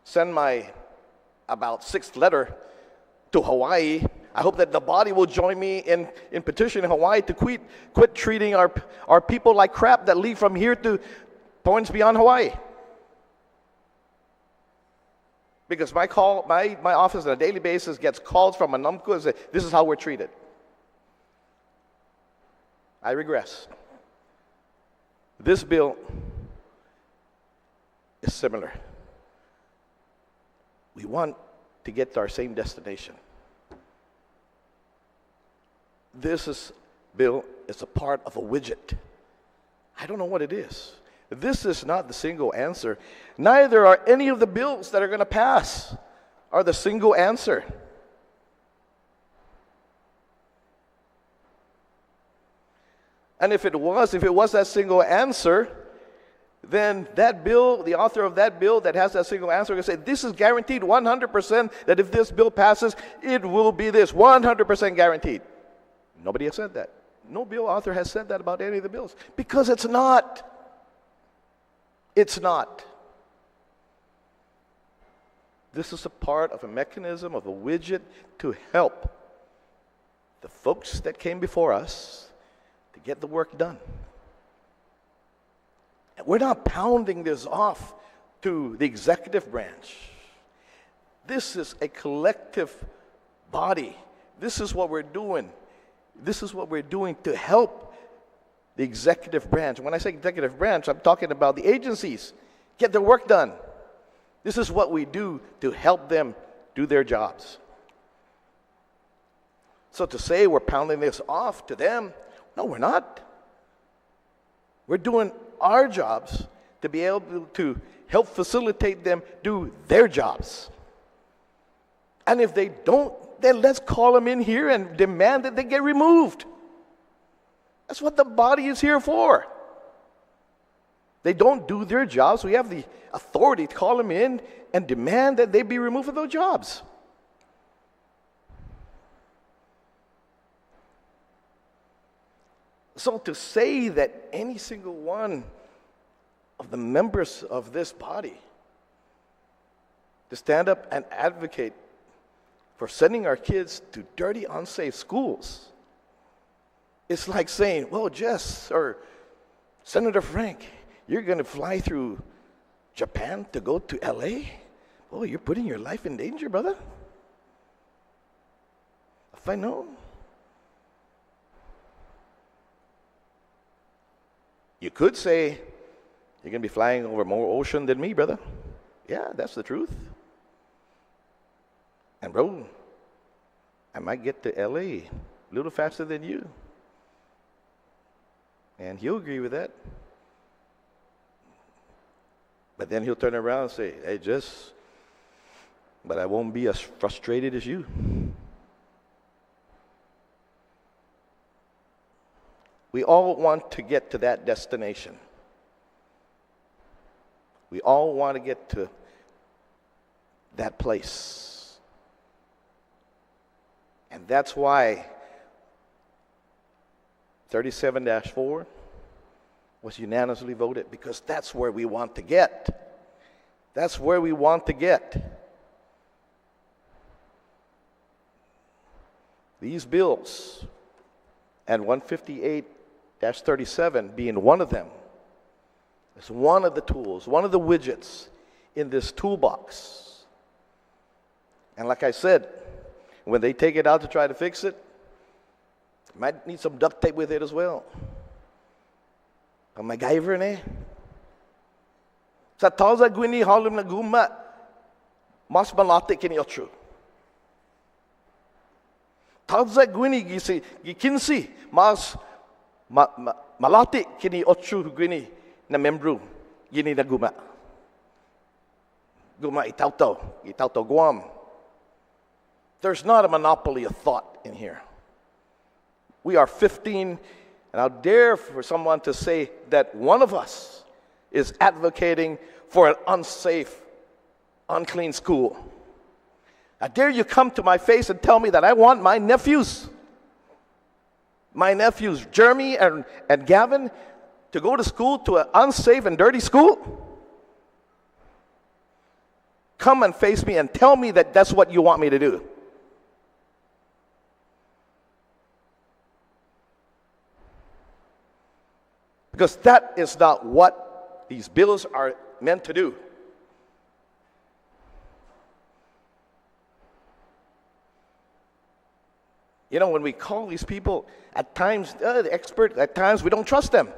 send my about 6th letter to Hawaii, I hope that the body will join me in petitioning Hawaii to quit treating our people like crap that leave from here to points beyond Hawaii. Because my office on a daily basis gets calls from Manamku and say, this is how we're treated. I regress. This bill is similar. We want to get to our same destination. This bill is a part of a widget. I don't know what it is. This is not the single answer. Neither are any of the bills that are going to pass are the single answer. And if it was that single answer, then that bill, the author of that bill that has that single answer, will say, this is guaranteed 100% that if this bill passes, it will be this, 100% guaranteed. Nobody has said that. No bill author has said that about any of the bills, because it's not. It's not. This is a part of a mechanism, of a widget to help the folks that came before us to get the work done. And we're not pounding this off to the executive branch. This is a collective body. This is what we're doing. This is what we're doing to help the executive branch. When I say executive branch, I'm talking about the agencies get their work done. This is what we do to help them do their jobs. So to say we're pounding this off to them, no, we're not. We're doing our jobs to be able to help facilitate them do their jobs. And if they don't, then let's call them in here and demand that they get removed. That's what the body is here for. They don't do their jobs. We have the authority to call them in and demand that they be removed from those jobs. So to say that any single one of the members of this body to stand up and advocate for sending our kids to dirty, unsafe schools, it's like saying, well, Jess or Senator Frank, you're going to fly through Japan to go to LA? Oh, you're putting your life in danger, brother. If I know. You could say, you're going to be flying over more ocean than me, brother. Yeah, that's the truth. And bro, I might get to LA a little faster than you. And he'll agree with that. But then he'll turn around and say, hey, but I won't be as frustrated as you. We all want to get to that destination. We all want to get to that place. And that's why 37-4 was unanimously voted, because that's where we want to get. That's where we want to get. These bills, and 158-37 being one of them, is one of the tools, one of the widgets in this toolbox. And like I said, when they take it out to try to fix it, might need some duct tape with it as well. Ang MacGyver na eh. Sa tawza gwini halim na guma, mas malati kini otro. Tawza gwini gikinsi, mas malati kini otro gwini na membro, gini na guma. Guma itauto Guam. There's not a monopoly of thought in here. We are 15, and I'll dare for someone to say that one of us is advocating for an unsafe, unclean school. How dare you come to my face and tell me that I want my nephews, Jeremy and Gavin, to go to school, to an unsafe and dirty school? Come and face me and tell me that that's what you want me to do. Because that is not what these bills are meant to do. You know, when we call these people, at times, the expert, at times we don't trust them.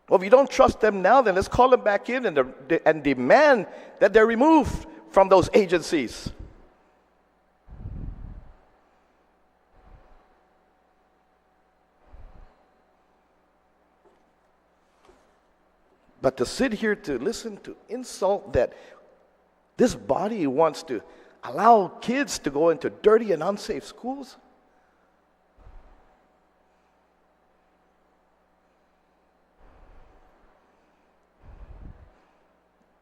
Well, if you don't trust them now, then let's call them back in and demand that they're removed from those agencies. But to sit here to listen to insult that this body wants to allow kids to go into dirty and unsafe schools?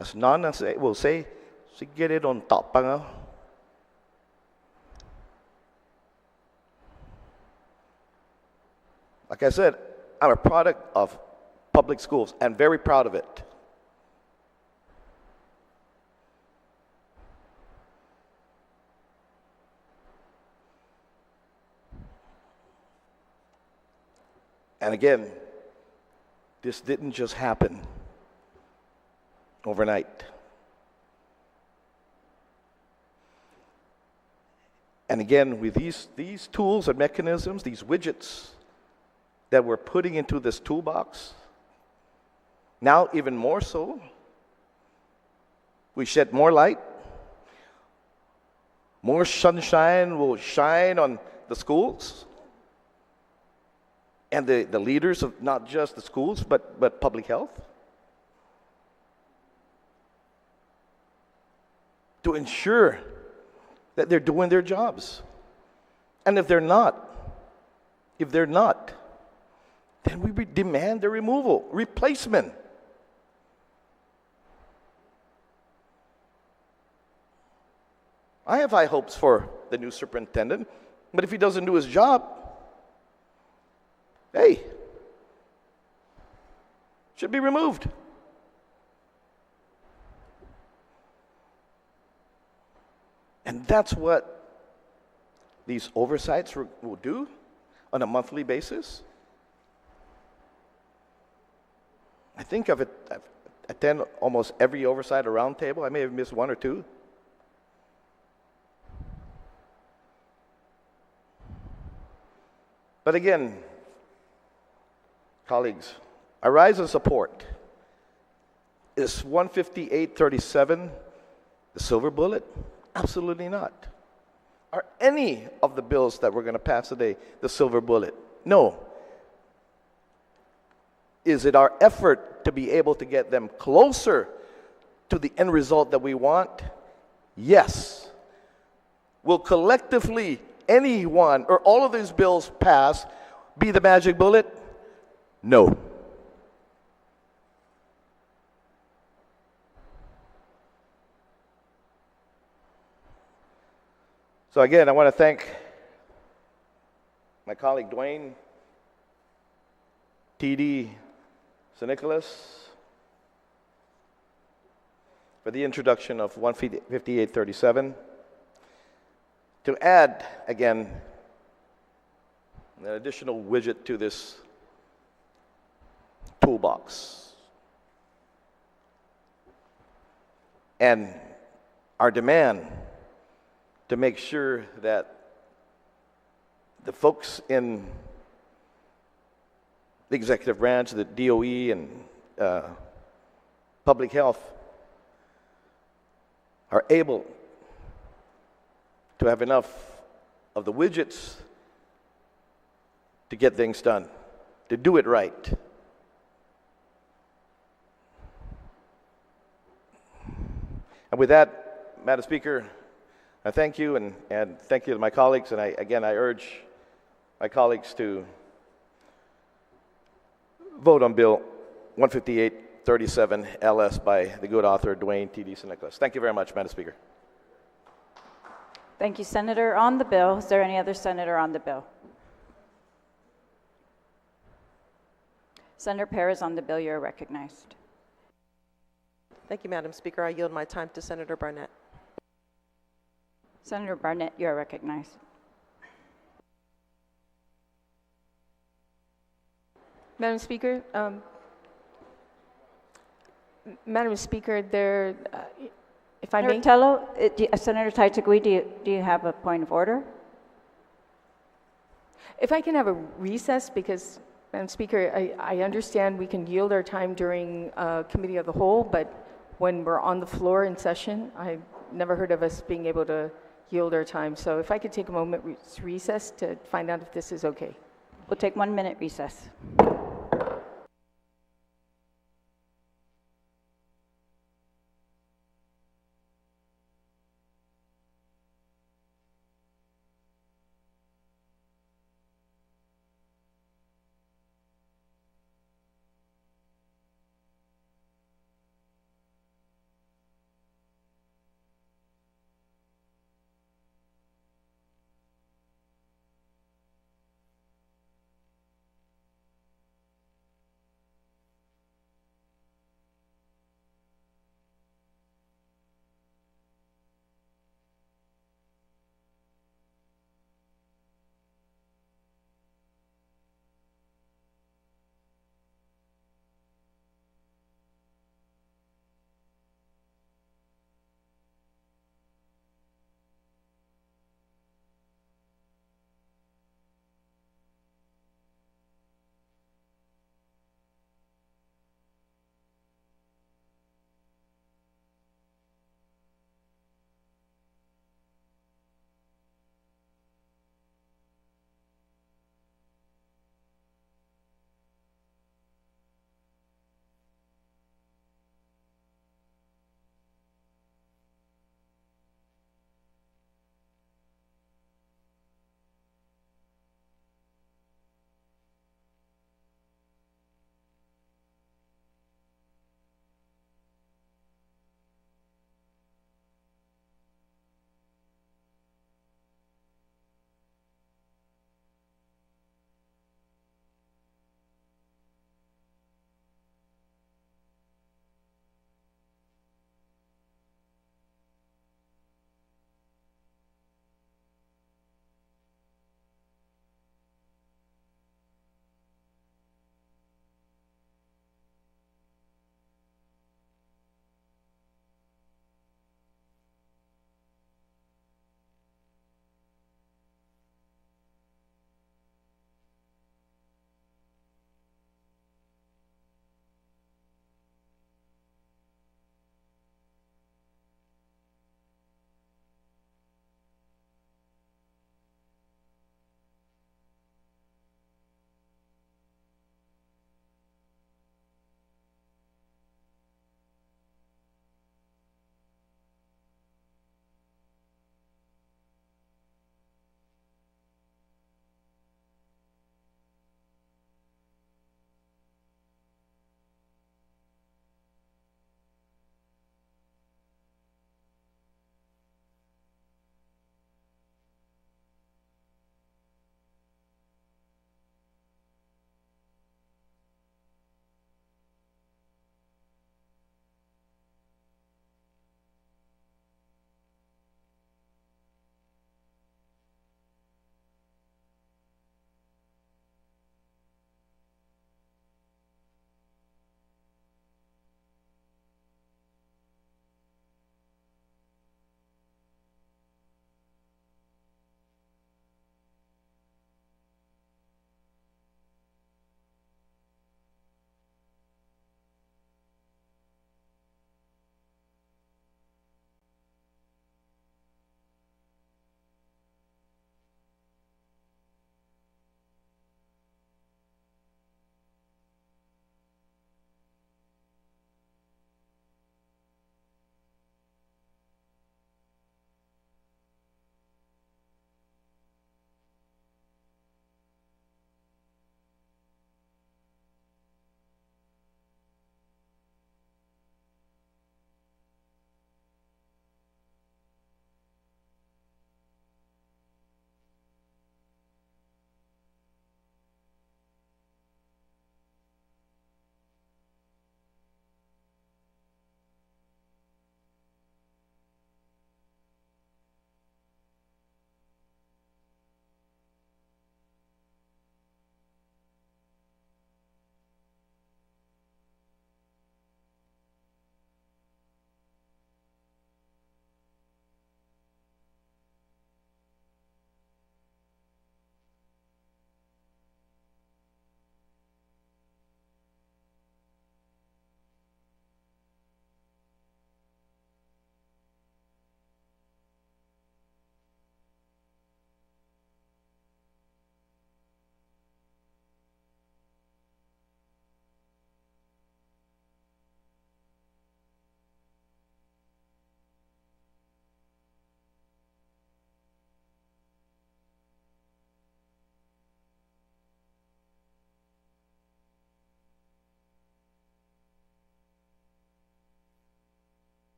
As Nana will say, sige rin on top pa nga. Like I said, I'm a product of public schools and very proud of it. And again, this didn't just happen overnight. And again, with these tools and mechanisms, these widgets that we're putting into this toolbox, now even more so, we shed more light, more sunshine will shine on the schools and the leaders of not just the schools, but public health, to ensure that they're doing their jobs. And if they're not, then we demand their removal, replacement. I have high hopes for the new superintendent, but if he doesn't do his job, hey, should be removed. And that's what these oversights will do on a monthly basis. I think I've attended almost every oversight around table. I may have missed one or two. But again, colleagues, I rise in support. Is 15837 the silver bullet? Absolutely not. Are any of the bills that we're going to pass today the silver bullet? No. Is it our effort to be able to get them closer to the end result that we want? Yes. Will collectively any one or all of these bills pass be the magic bullet? No. So again, I want to thank my colleague Dwayne, TD St. Nicholas, for the introduction of 15837. To add, again, an additional widget to this toolbox. And our demand to make sure that the folks in the executive branch, the DOE, and public health are able to have enough of the widgets to get things done, to do it right. And with that, Madam Speaker, I thank you, and thank you to my colleagues, and I urge my colleagues to vote on Bill 15837 LS by the good author Dwayne T.D. San Nicolas. Thank you very much, Madam Speaker. Thank you, Senator. On the bill, is there any other senator on the bill? Senator Perez, on the bill, you're recognized. Thank you, Madam Speaker. I yield my time to Senator Barnett. Senator Barnett, you're recognized. Madam Speaker, if I may. Senator Tello, Senator Taitagui, do you have a point of order? If I can have a recess, because, Madam Speaker, I understand we can yield our time during Committee of the Whole, but when we're on the floor in session, I've never heard of us being able to yield our time. So if I could take a moment recess to find out if this is okay. We'll take 1 minute recess.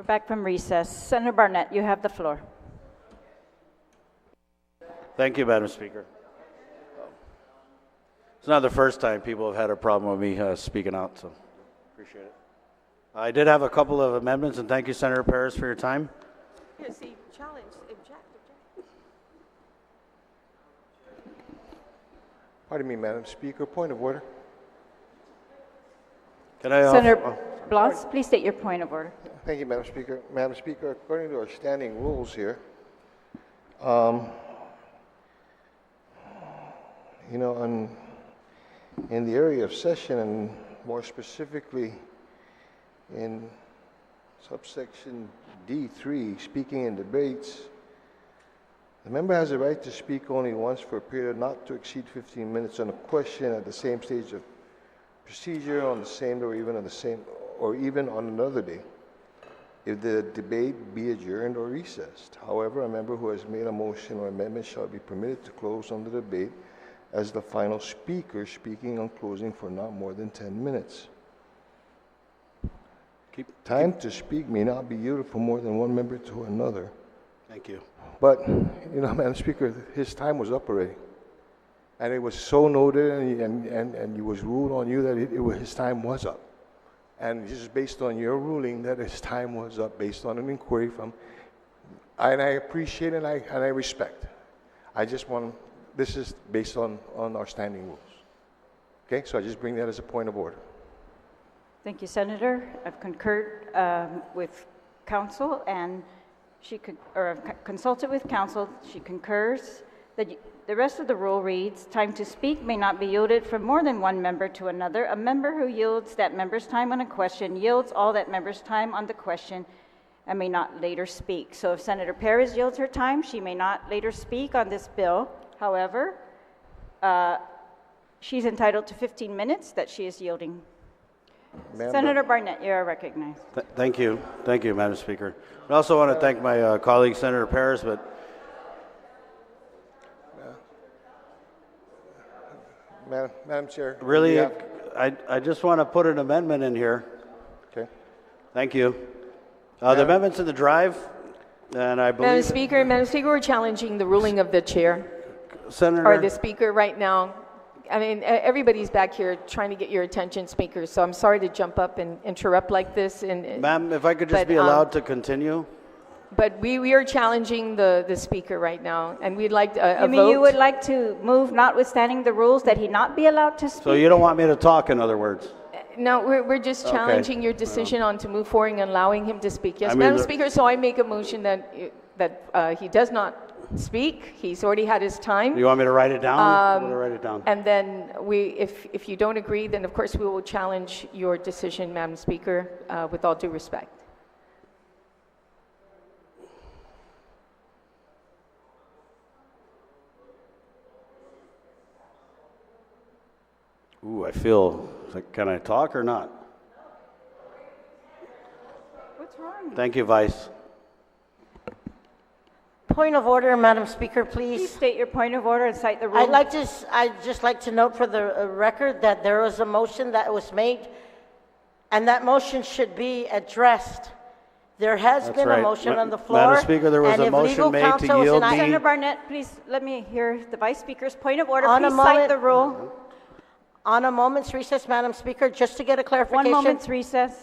We're back from recess. Senator Barnett, you have the floor. Thank you, Madam Speaker. It's not the first time people have had a problem with me speaking out, so appreciate it. I did have a couple of amendments, and thank you, Senator Paris, for your time. Here, see, challenge, object. Pardon me, Madam Speaker, point of order. Can I? Senator Blas, please state your point of order. Thank you, Madam Speaker. Madam Speaker, according to our standing rules here, you know, in the area of session, and more specifically in subsection D3, speaking in debates, the member has the right to speak only once for a period not to exceed 15 minutes on a question at the same stage of procedure, on the same day, or even on another day, if the debate be adjourned or recessed. However, a member who has made a motion or amendment shall be permitted to close on the debate as the final speaker, speaking on closing for not more than 10 minutes. Time to speak may not be yielded from more than one member to another. Thank you. But, you know, Madam Speaker, his time was up already. And it was so noted, and it was ruled on you that his time was up. And just based on your ruling that his time was up, based on an inquiry from, and I appreciate and I respect. I just want, this is based on our standing rules. Okay, so I just bring that as a point of order. Thank you, Senator. I've concurred with counsel, and I've consulted with counsel. She concurs that the rest of the rule reads, time to speak may not be yielded from more than one member to another. A member who yields that member's time on a question yields all that member's time on the question and may not later speak. So if Senator Perez yields her time, she may not later speak on this bill. However, she's entitled to 15 minutes that she is yielding. Senator Barnett, you are recognized. Thank you. Thank you, Madam Speaker. I also want to thank my colleague, Senator Paris, but Madam Chair. really, I just want to put an amendment in here. Okay. Thank you. The amendment's in the drive, and I believe... Madam Speaker, we're challenging the ruling of the chair, Senator... or the speaker right now. I mean, everybody's back here trying to get your attention, Speaker, so I'm sorry to jump up and interrupt like this. Ma'am, if I could just be allowed to continue? But we are challenging the speaker right now, and we'd like a You mean vote. you would like to move, notwithstanding the rules, that he not be allowed to speak? So you don't want me to talk, in other words? No, we're just challenging your decision on to move forward and allowing him to speak. Yes, I mean, Madam Speaker, so I make a motion that he does not speak. He's already had his time. You want me to write it down? I'm going to write it down. And then if you don't agree, then of course we will challenge your decision, Madam Speaker, with all due respect. Ooh, I feel, like, can I talk or not? What's wrong? Thank you, Vice. Point of order, Madam Speaker, Please please. state your point of order and cite the rule. I'd just like to note for the record that there was a motion that was made, and that motion should be addressed. There has That's been right. a motion on the Madam floor. Speaker, there was and a if motion legal made to counsel was yield in- me- Senator Barnett, please let me hear the Vice Speaker's point of order. On a Please cite moment- the rule. On a moment's recess, Madam Speaker, just to get a One clarification. moment's recess.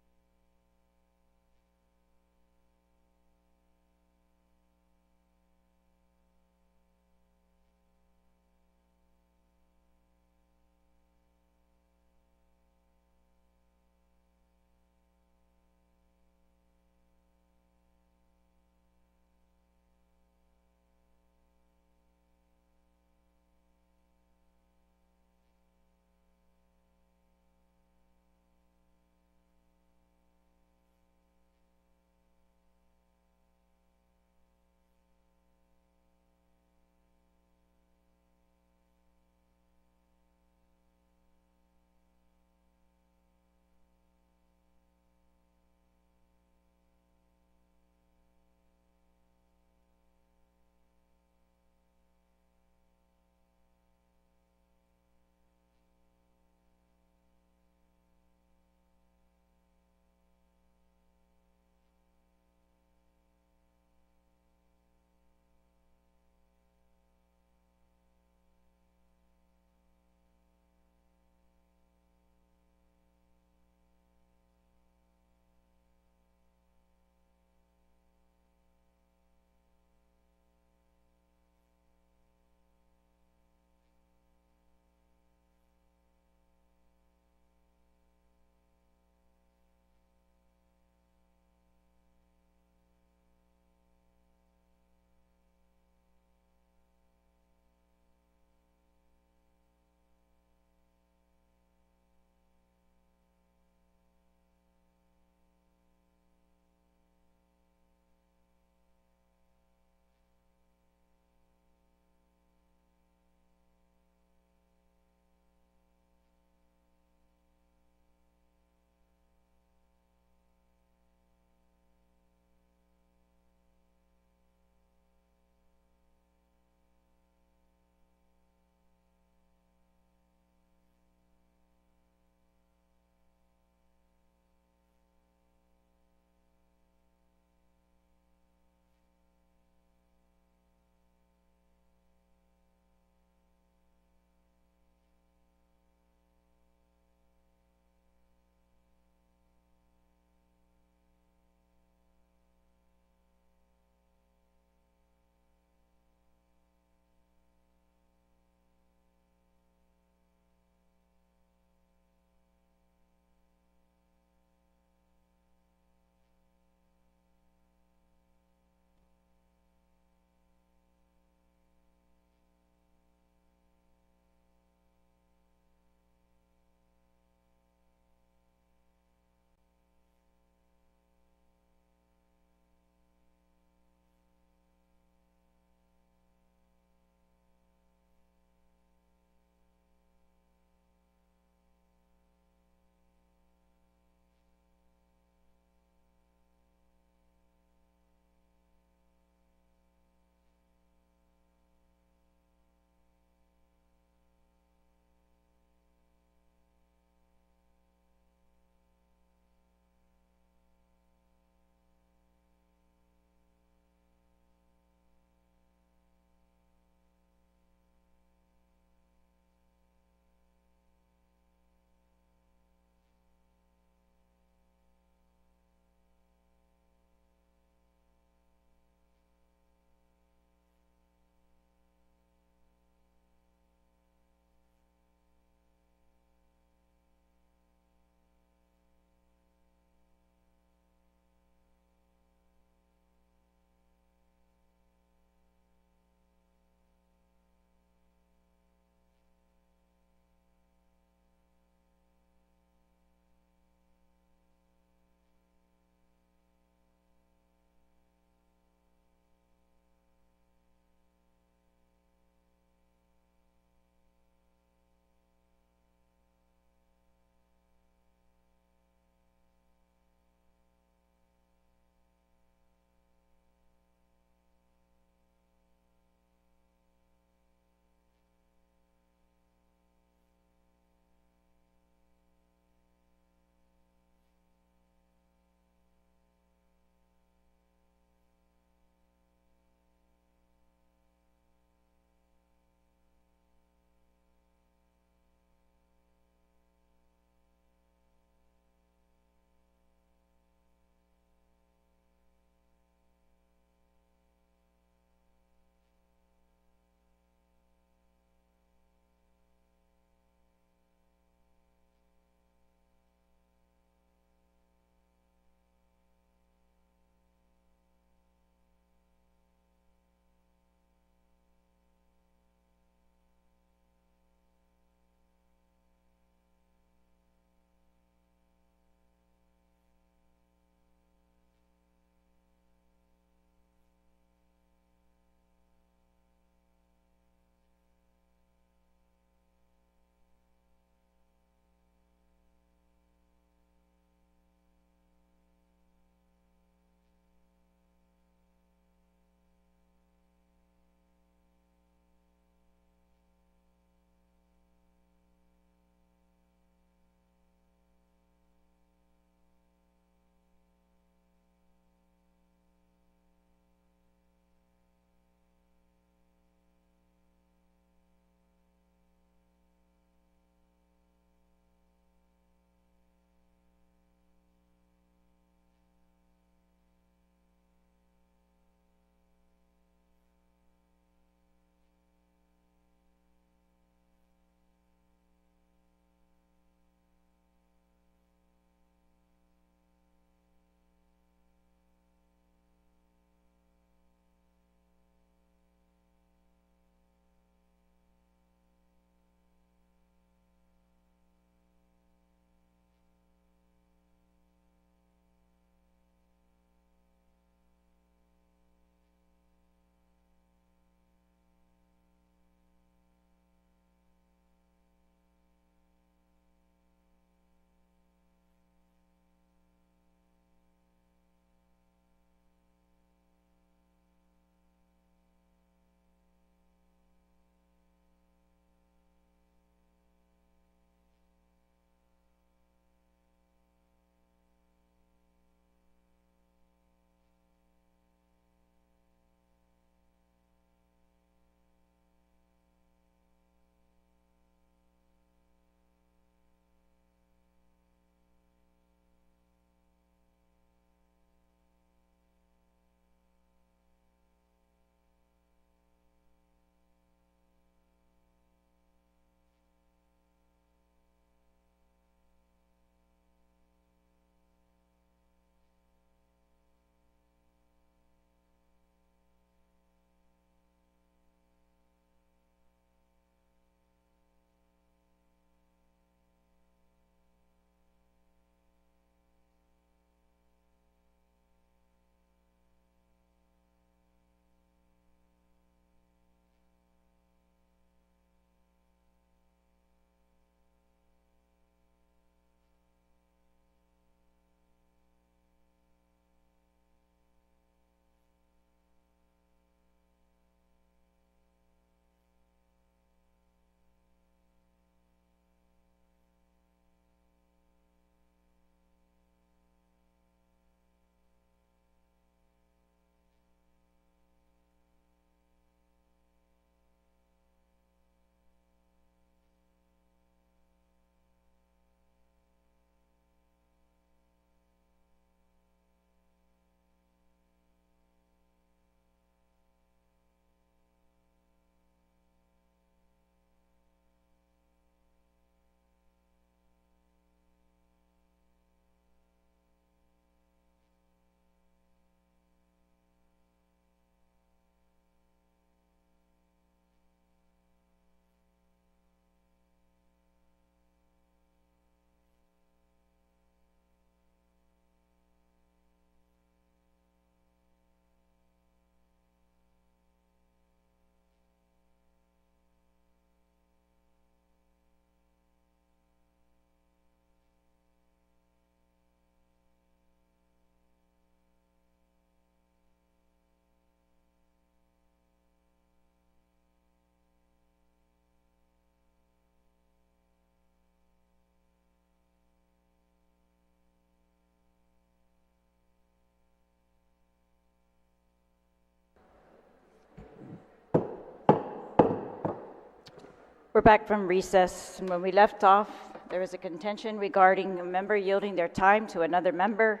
We're back from recess. And when we left off, there was a contention regarding a member yielding their time to another member.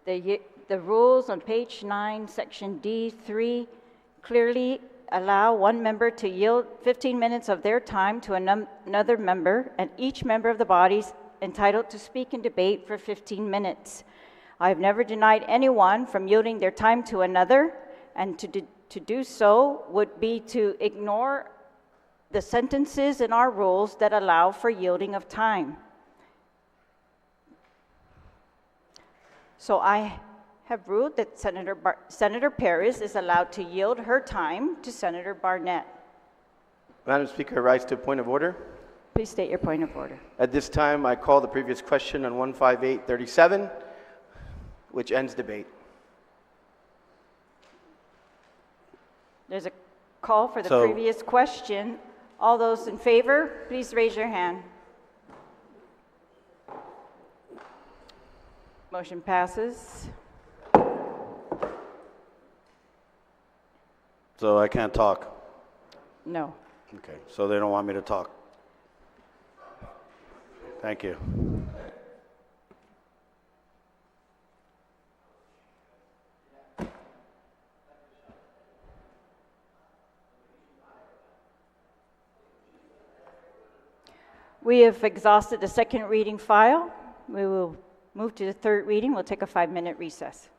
The rules on page 9, section D3, clearly allow one member to yield 15 minutes of their time to another member, and each member of the body is entitled to speak and debate for 15 minutes. I have never denied anyone from yielding their time to another, and to do so would be to ignore the sentences in our rules that allow for yielding of time. So I have ruled that Senator Perez is allowed to yield her time to Senator Barnett. Madam Speaker, I rise to a point of order. Please state your point of order. At this time, I call the previous question on 15837, which ends debate. There's a call for the So- previous question. All those in favor, please raise your hand. Motion passes. So I can't talk. No. Okay, so they don't want me to talk. Thank you. We have exhausted the second reading file. We will move to the third reading. We'll take a 5-minute recess.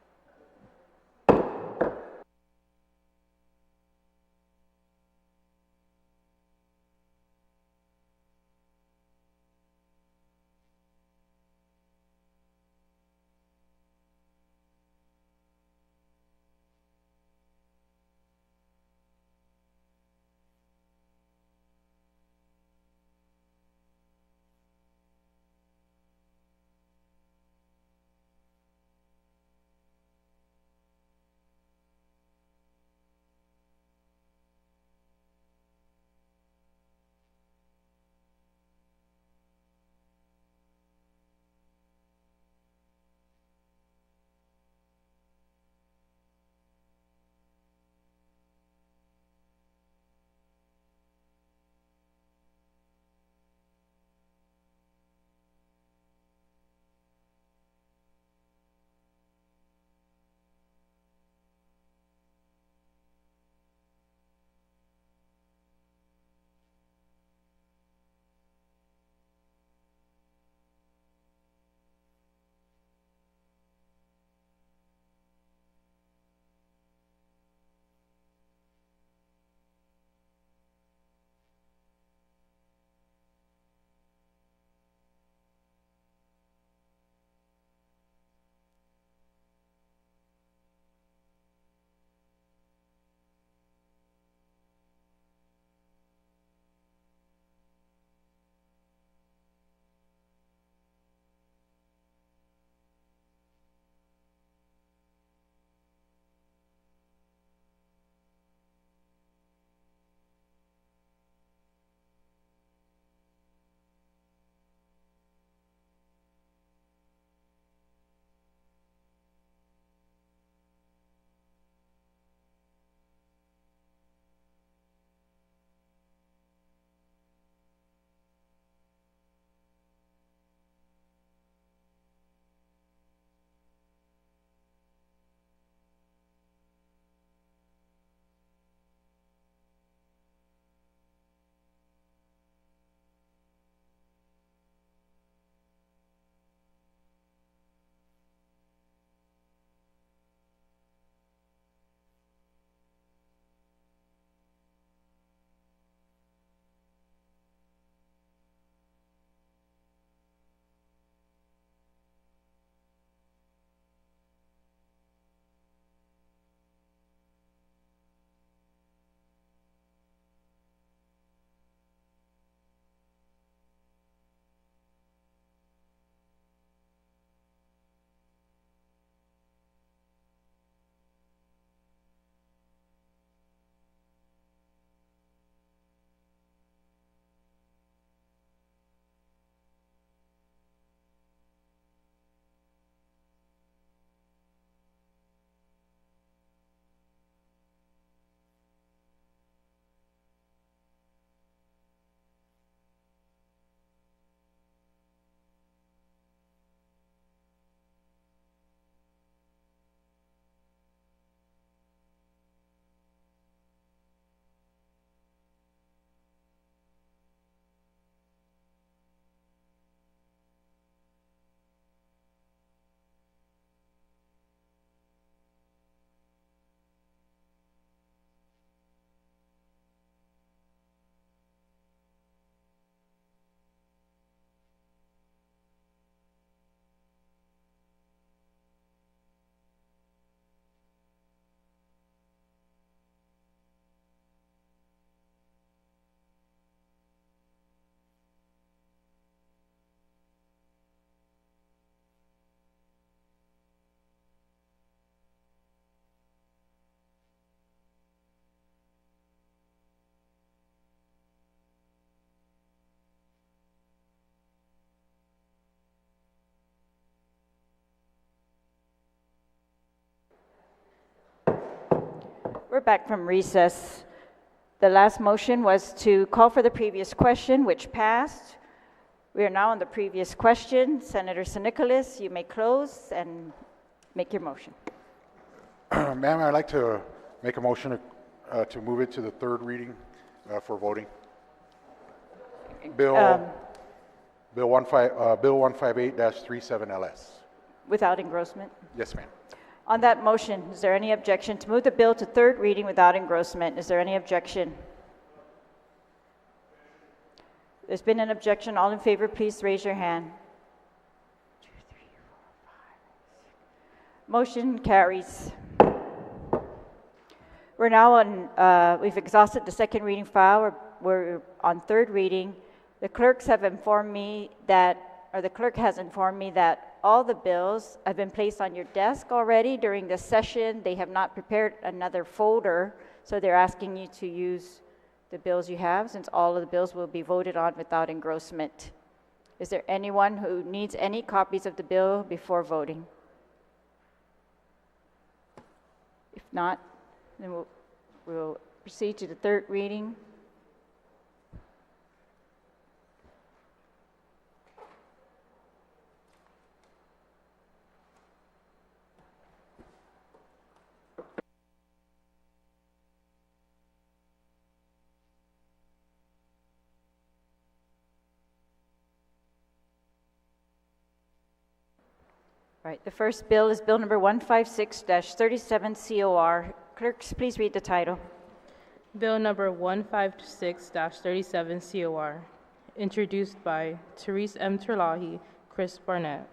We're back from recess. The last motion was to call for the previous question, which passed. We are now on the previous question. Senator San Nicolas, you may close and make your motion. Ma'am, I'd like to make a motion to move it to the third reading for voting. Bill 158-37 LS. Without engrossment? Yes, ma'am. On that motion, is there any objection to move the bill to third reading without engrossment? Is there any objection? There's been an objection. All in favor, please raise your hand. 2, 3, 4, 5. Motion carries. We're now on, we've exhausted the second reading file. We're on third reading. The clerks have informed me that, or the clerk has informed me that all the bills have been placed on your desk already during the session. They have not prepared another folder, so they're asking you to use the bills you have, since all of the bills will be voted on without engrossment. Is there anyone who needs any copies of the bill before voting? If not, then we'll proceed to the third reading. Right, the first bill is Bill number 156-37 COR. Clerks, please read the title. Bill number 156-37 COR, introduced by Therese M. Terlahi, Chris Barnett.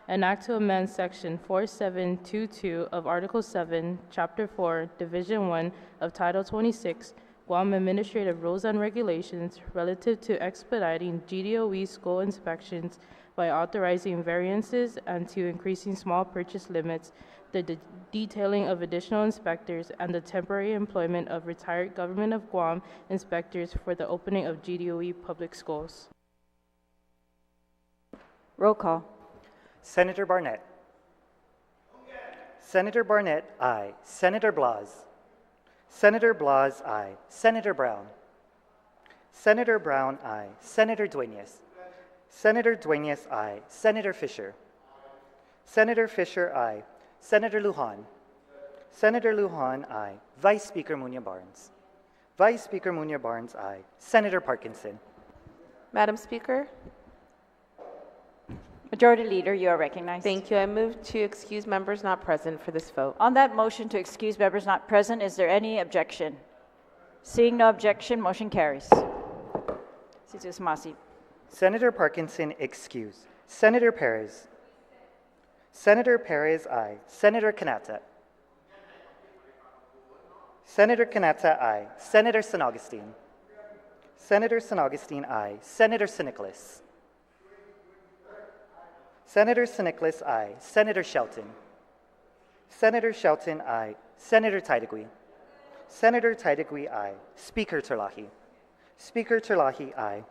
An act to amend Section 4722 of Article 7, Chapter 4, Division 1 of Title 26, Guam Administrative Rules and Regulations relative to expediting GDOE school inspections by authorizing variances and to increasing small purchase limits, the detailing of additional inspectors, and the temporary employment of retired Government of Guam inspectors for the opening of GDOE public schools. Roll call. Senator Barnett. Senator Barnett, aye. Senator Blas. Senator Blas, aye. Senator Brown. Senator Brown, aye. Senator Dueñas. Senator Dueñas, aye. Senator Fisher. Senator Fisher, aye. Senator Lujan. Senator Lujan, aye. Vice Speaker Muñoz-Barnes. Vice Speaker Muñoz-Barnes, aye. Senator Parkinson. Madam Speaker? Majority Leader, you are recognized. Thank you. I move to excuse members not present for this vote. On that motion to excuse members not present, is there any objection? Seeing no objection, motion carries. Senator Parkinson, excuse. Senator Perez. Senator Perez, aye. Senator Kanata. Senator Kanata, aye. Senator San Augustine. Senator San Augustine, aye. Senator San Nicolas. Senator San Nicolas, aye. Senator Shelton. Senator Shelton, aye. Senator Taitigui. Senator Taitigui, aye. Speaker Terlahi. Speaker Terlahi, aye.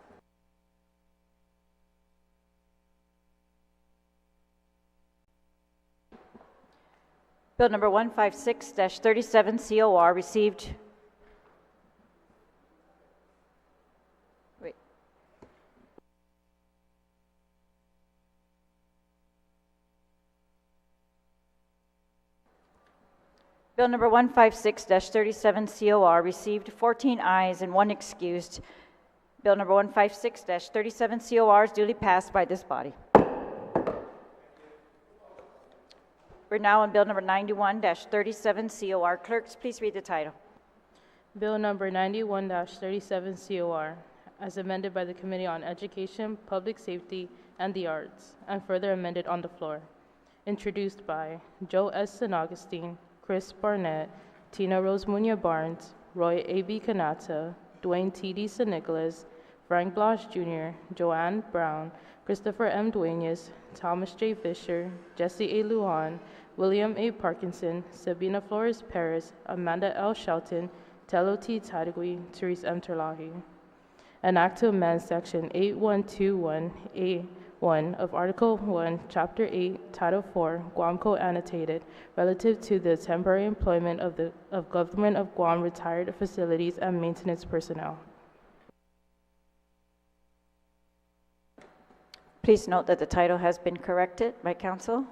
Bill number 156-37 COR received. Wait. Bill number 156-37 COR received 14 ayes and 1 excused. Bill number 156-37 COR is duly passed by this body. We're now on Bill number 91-37 COR. Clerks, please read the title. Bill number 91-37 COR, as amended by the Committee on Education, Public Safety, and the Arts, and further amended on the floor. Introduced by Joe S. San Augustine, Chris Barnett, Tina Rose Muñoz-Barnes, Roy A.B. Kanata, Dwayne T.D. San Nicolas, Frank Blas Jr., Joanne Brown, Christopher M. Dueñas, Thomas J. Fisher, Jesse A. Lujan, William A. Parkinson, Sabina Flores Perez, Amanda L. Shelton, Tello T. Taitigui, Therese M. Terlahi. An act to amend Section 8121A 1 of Article 1, Chapter 8, Title 4, Guam Code annotated, relative to the temporary employment of Government of Guam retired facilities and maintenance personnel. Please note that the title has been corrected by council.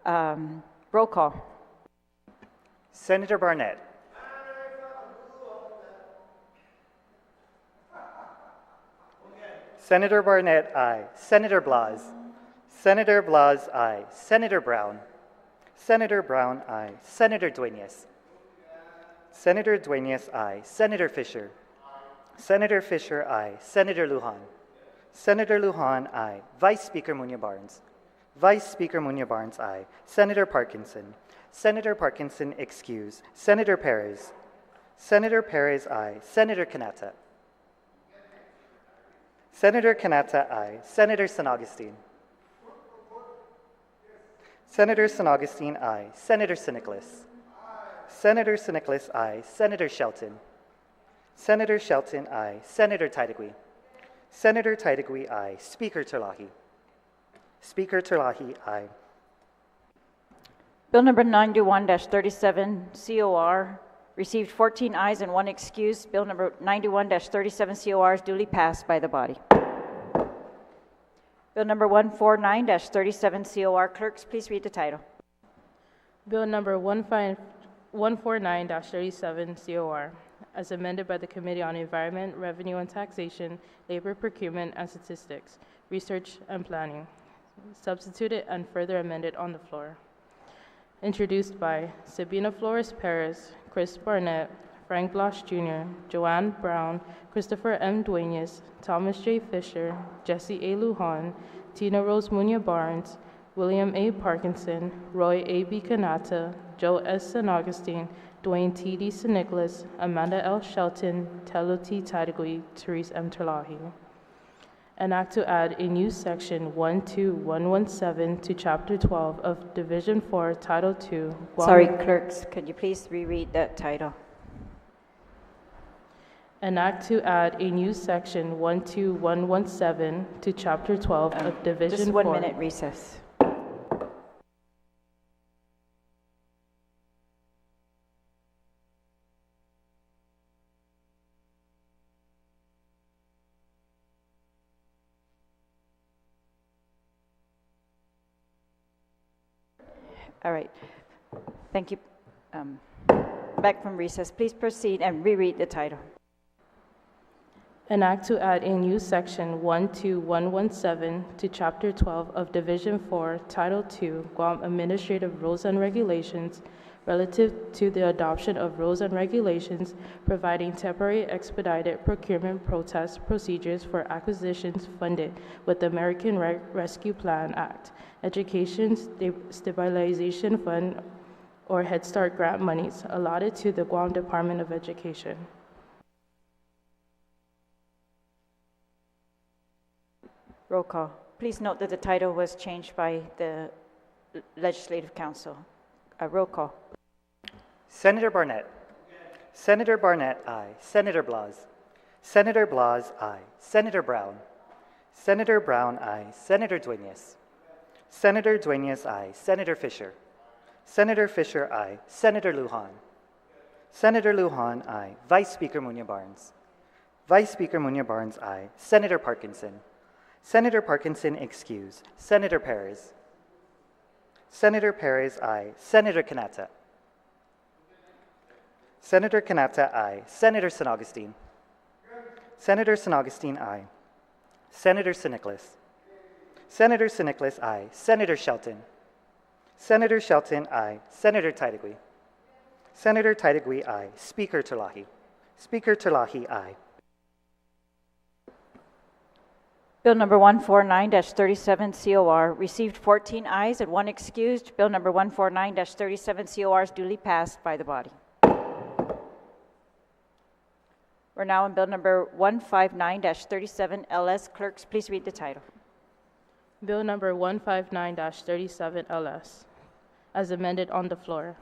Roll call. Senator Barnett. Senator Barnett, aye. Senator Blas. Senator Blas, aye. Senator Brown. Senator Brown, aye. Senator Dueñas. Senator Dueñas, aye. Senator Fisher. Senator Fisher, aye. Senator Lujan. Senator Lujan, aye. Vice Speaker Muñoz-Barnes. Vice Speaker Muñoz-Barnes, aye. Senator Parkinson. Senator Parkinson, excuse. Senator Perez. Senator Perez, aye. Senator Kanata. Senator Kanata, aye. Senator San Augustine. Senator San Augustine, aye. Senator San Nicolas. Senator San Nicolas, aye. Senator Shelton. Senator Shelton, aye. Senator Taitigui. Senator Taitigui, aye. Speaker Terlahi. Speaker Terlahi, aye. Bill number 91-37 COR received 14 ayes and 1 excuse. Bill number 91-37 COR is duly passed by the body. Bill number 149-37 COR. Clerks, please read the title. Bill number 149-37 COR, as amended by the Committee on Environment, Revenue and Taxation, Labor Procurement and Statistics, Research and Planning, substituted and further amended on the floor. Introduced by Sabina Flores Perez, Chris Barnett, Frank Blas Jr., Joanne Brown, Christopher M. Dueñas, Thomas J. Fisher, Jesse A. Lujan, Tina Rose Muñoz-Barnes, William A. Parkinson, Roy A. B. Kanata, Joe S. San Augustine, Dwayne T. D. San Nicolas, Amanda L. Shelton, Telo T. Taitigui, Therese M. Terlahi. An act to add a new section 12117 to Chapter 12 of Division 4, Title 2. Guam. Sorry, clerks, could you please reread that title? An act to add a new section 12117 to Chapter 12 of Division 4. Just 1 minute recess. All right. Thank you. Back from recess. Please proceed and reread the title. An act to add a new section 12117 to Chapter 12 of Division 4, Title 2, Guam Administrative Rules and Regulations, relative to the adoption of rules and regulations providing temporary expedited procurement protest procedures for acquisitions funded with the American Rescue Plan Act, Education Stabilization Fund, or Head Start grant monies allotted to the Guam Department of Education. Roll call. Please note that the title was changed by the Legislative Council. Roll call. Senator Barnett. Senator Barnett, aye. Senator Blas. Senator Blas, aye. Senator Brown. Senator Brown, aye. Senator Dueñas. Senator Dueñas, aye. Senator Fisher. Senator Fisher, aye. Senator Lujan. Senator Lujan, aye. Vice Speaker Muñoz-Barnes. Vice Speaker Muñoz-Barnes, aye. Senator Parkinson. Senator Parkinson, excuse. Senator Perez. Senator Perez, aye. Senator Kanata. Senator Kanata, aye. Senator San Augustine. Senator San Augustine, aye. Senator San Nicolas. Senator San Nicolas, aye. Senator Shelton. Senator Shelton, aye. Senator Taitigui. Senator Taitigui, aye. Speaker Terlahi. Speaker Terlahi, aye. Bill number 149-37 COR received 14 ayes and 1 excused. Bill number 149-37 COR is duly passed by the body. We're now on bill number 159-37 LS. Clerks, please read the title. Bill number 159-37 LS, as amended on the floor.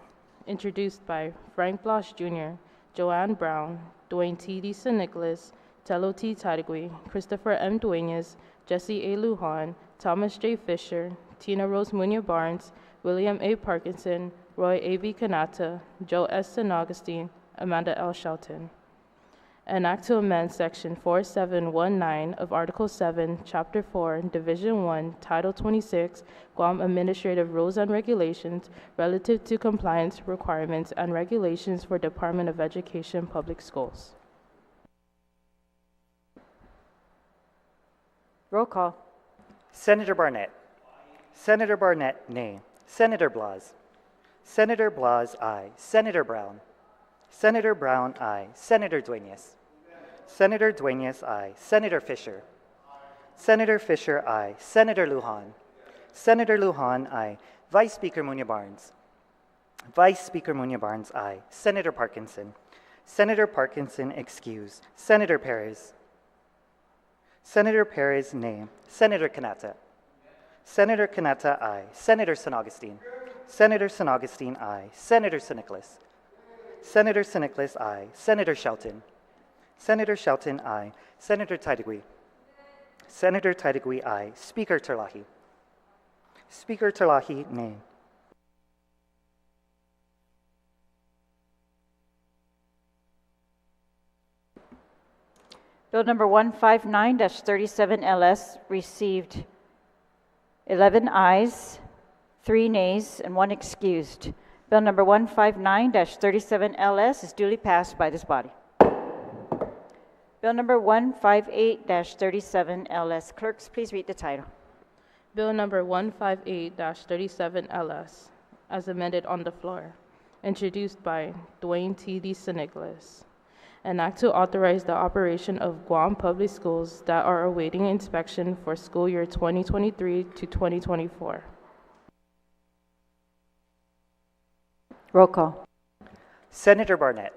Introduced by Frank Blas Jr., Joanne Brown, Dwayne T. D. San Nicolas, Telo T. Taitigui, Christopher M. Dueñas, Jesse A. Lujan, Thomas J. Fisher, Tina Rose Munoz Barnes, William A. Parkinson, Roy A.B. Kanata, Joe S. St. Augustine, Amanda L. Shelton. An act to amend Section 4719 of Article 7, Chapter 4, Division 1, Title 26, Guam Administrative Rules and Regulations relative to compliance requirements and regulations for Department of Education public schools. Roll call. Senator Barnett. Senator Barnett, nay. Senator Blas. Senator Blas, aye. Senator Brown. Senator Brown, aye. Senator Dueñas. Senator Dueñas, aye. Senator Fisher. Senator Fisher, aye. Senator Lujan. Senator Lujan, aye. Vice Speaker Munoz Barnes. Vice Speaker Munoz Barnes, aye. Senator Parkinson. Senator Parkinson, excuse. Senator Perez. Senator Perez, nay. Senator Kanata. Senator Kanata, aye. Senator St. Augustine. Senator St. Augustine, aye. Senator St. Nicholas. Senator St. Nicholas, aye. Senator Shelton. Senator Shelton, aye. Senator Taitigui. Senator Taitigui, aye. Speaker Terlahi. Speaker Terlahi, nay. Bill number 159-37 LS received 11 ayes, 3 nays, and 1 excused. Bill number 159-37 LS is duly passed by this body. Bill number 158-37 LS. Clerks, please read the title. Bill number 158-37 LS, as amended on the floor, introduced by Dwayne T.D. St. Nicholas. An act to authorize the operation of Guam public schools that are awaiting inspection for school year 2023 to 2024. Roll call. Senator Barnett.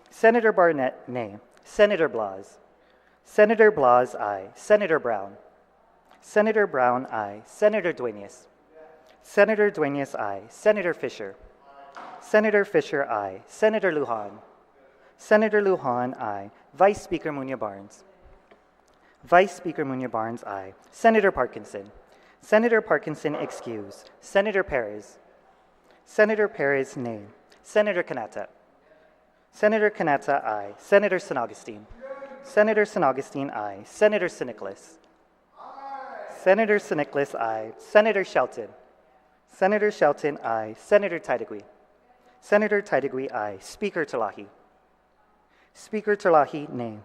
Senator Barnett, nay. Senator Blas. Senator Blas, aye. Senator Brown. Senator Brown, aye. Senator Dueñas. Senator Dueñas, aye. Senator Fisher. Senator Fisher, aye. Senator Lujan. Senator Lujan, aye. Vice Speaker Munoz Barnes. Vice Speaker Munoz Barnes, aye. Senator Parkinson. Senator Parkinson, excuse. Senator Perez. Senator Perez, nay. Senator Kanata. Senator Kanata, aye. Senator St. Augustine. Senator St. Augustine, aye. Senator St. Nicholas. Senator St. Nicholas, aye. Senator Shelton. Senator Shelton, aye. Senator Taitigui. Senator Taitigui, aye. Speaker Terlahi. Speaker Terlahi, nay.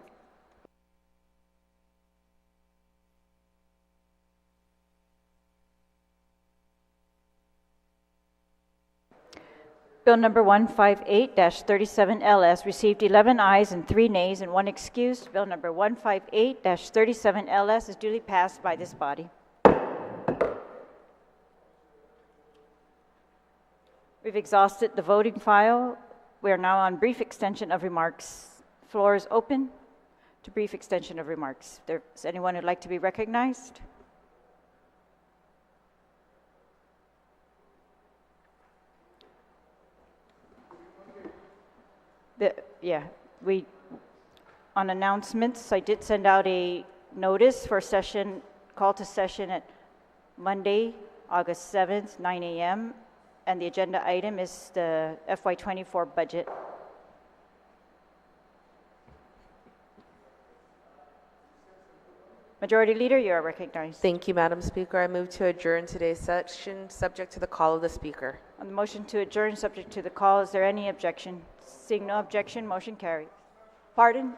Bill number 158-37 LS received 11 ayes and 3 nays and 1 excused. Bill number 158-37 LS is duly passed by this body. We've exhausted the voting file. We are now on brief extension of remarks. Floor is open to brief extension of remarks. Is anyone who'd like to be recognized? On announcements, I did send out a notice for session, call to session at Monday, August 7th, 9 a.m., and the agenda item is the FY24 budget. Majority Leader, you are recognized. Thank you, Madam Speaker. I move to adjourn today's session, subject to the call of the Speaker. On the motion to adjourn, subject to the call, is there any objection? Seeing no objection, motion carried. Pardon?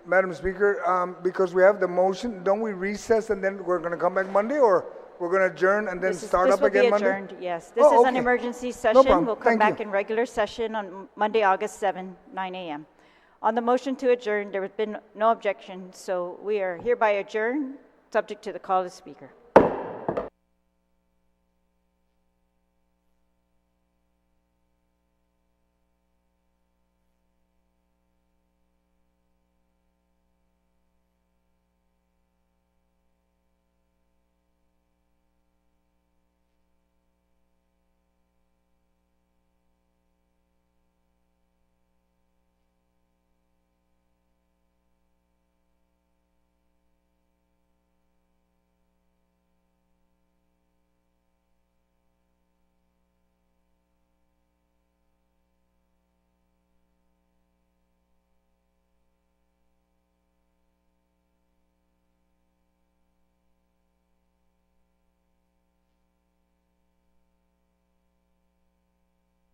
Madam Speaker, because we have the motion, don't we recess and then we're going to come back Monday, or we're going to adjourn and then start up again Monday? This will be adjourned, yes. This is an emergency session. problem. We'll come Thank back you. in regular session on Monday, August 7, 9 a.m. On the motion to adjourn, there has been no objection, so we are hereby adjourned, subject to the call of the Speaker.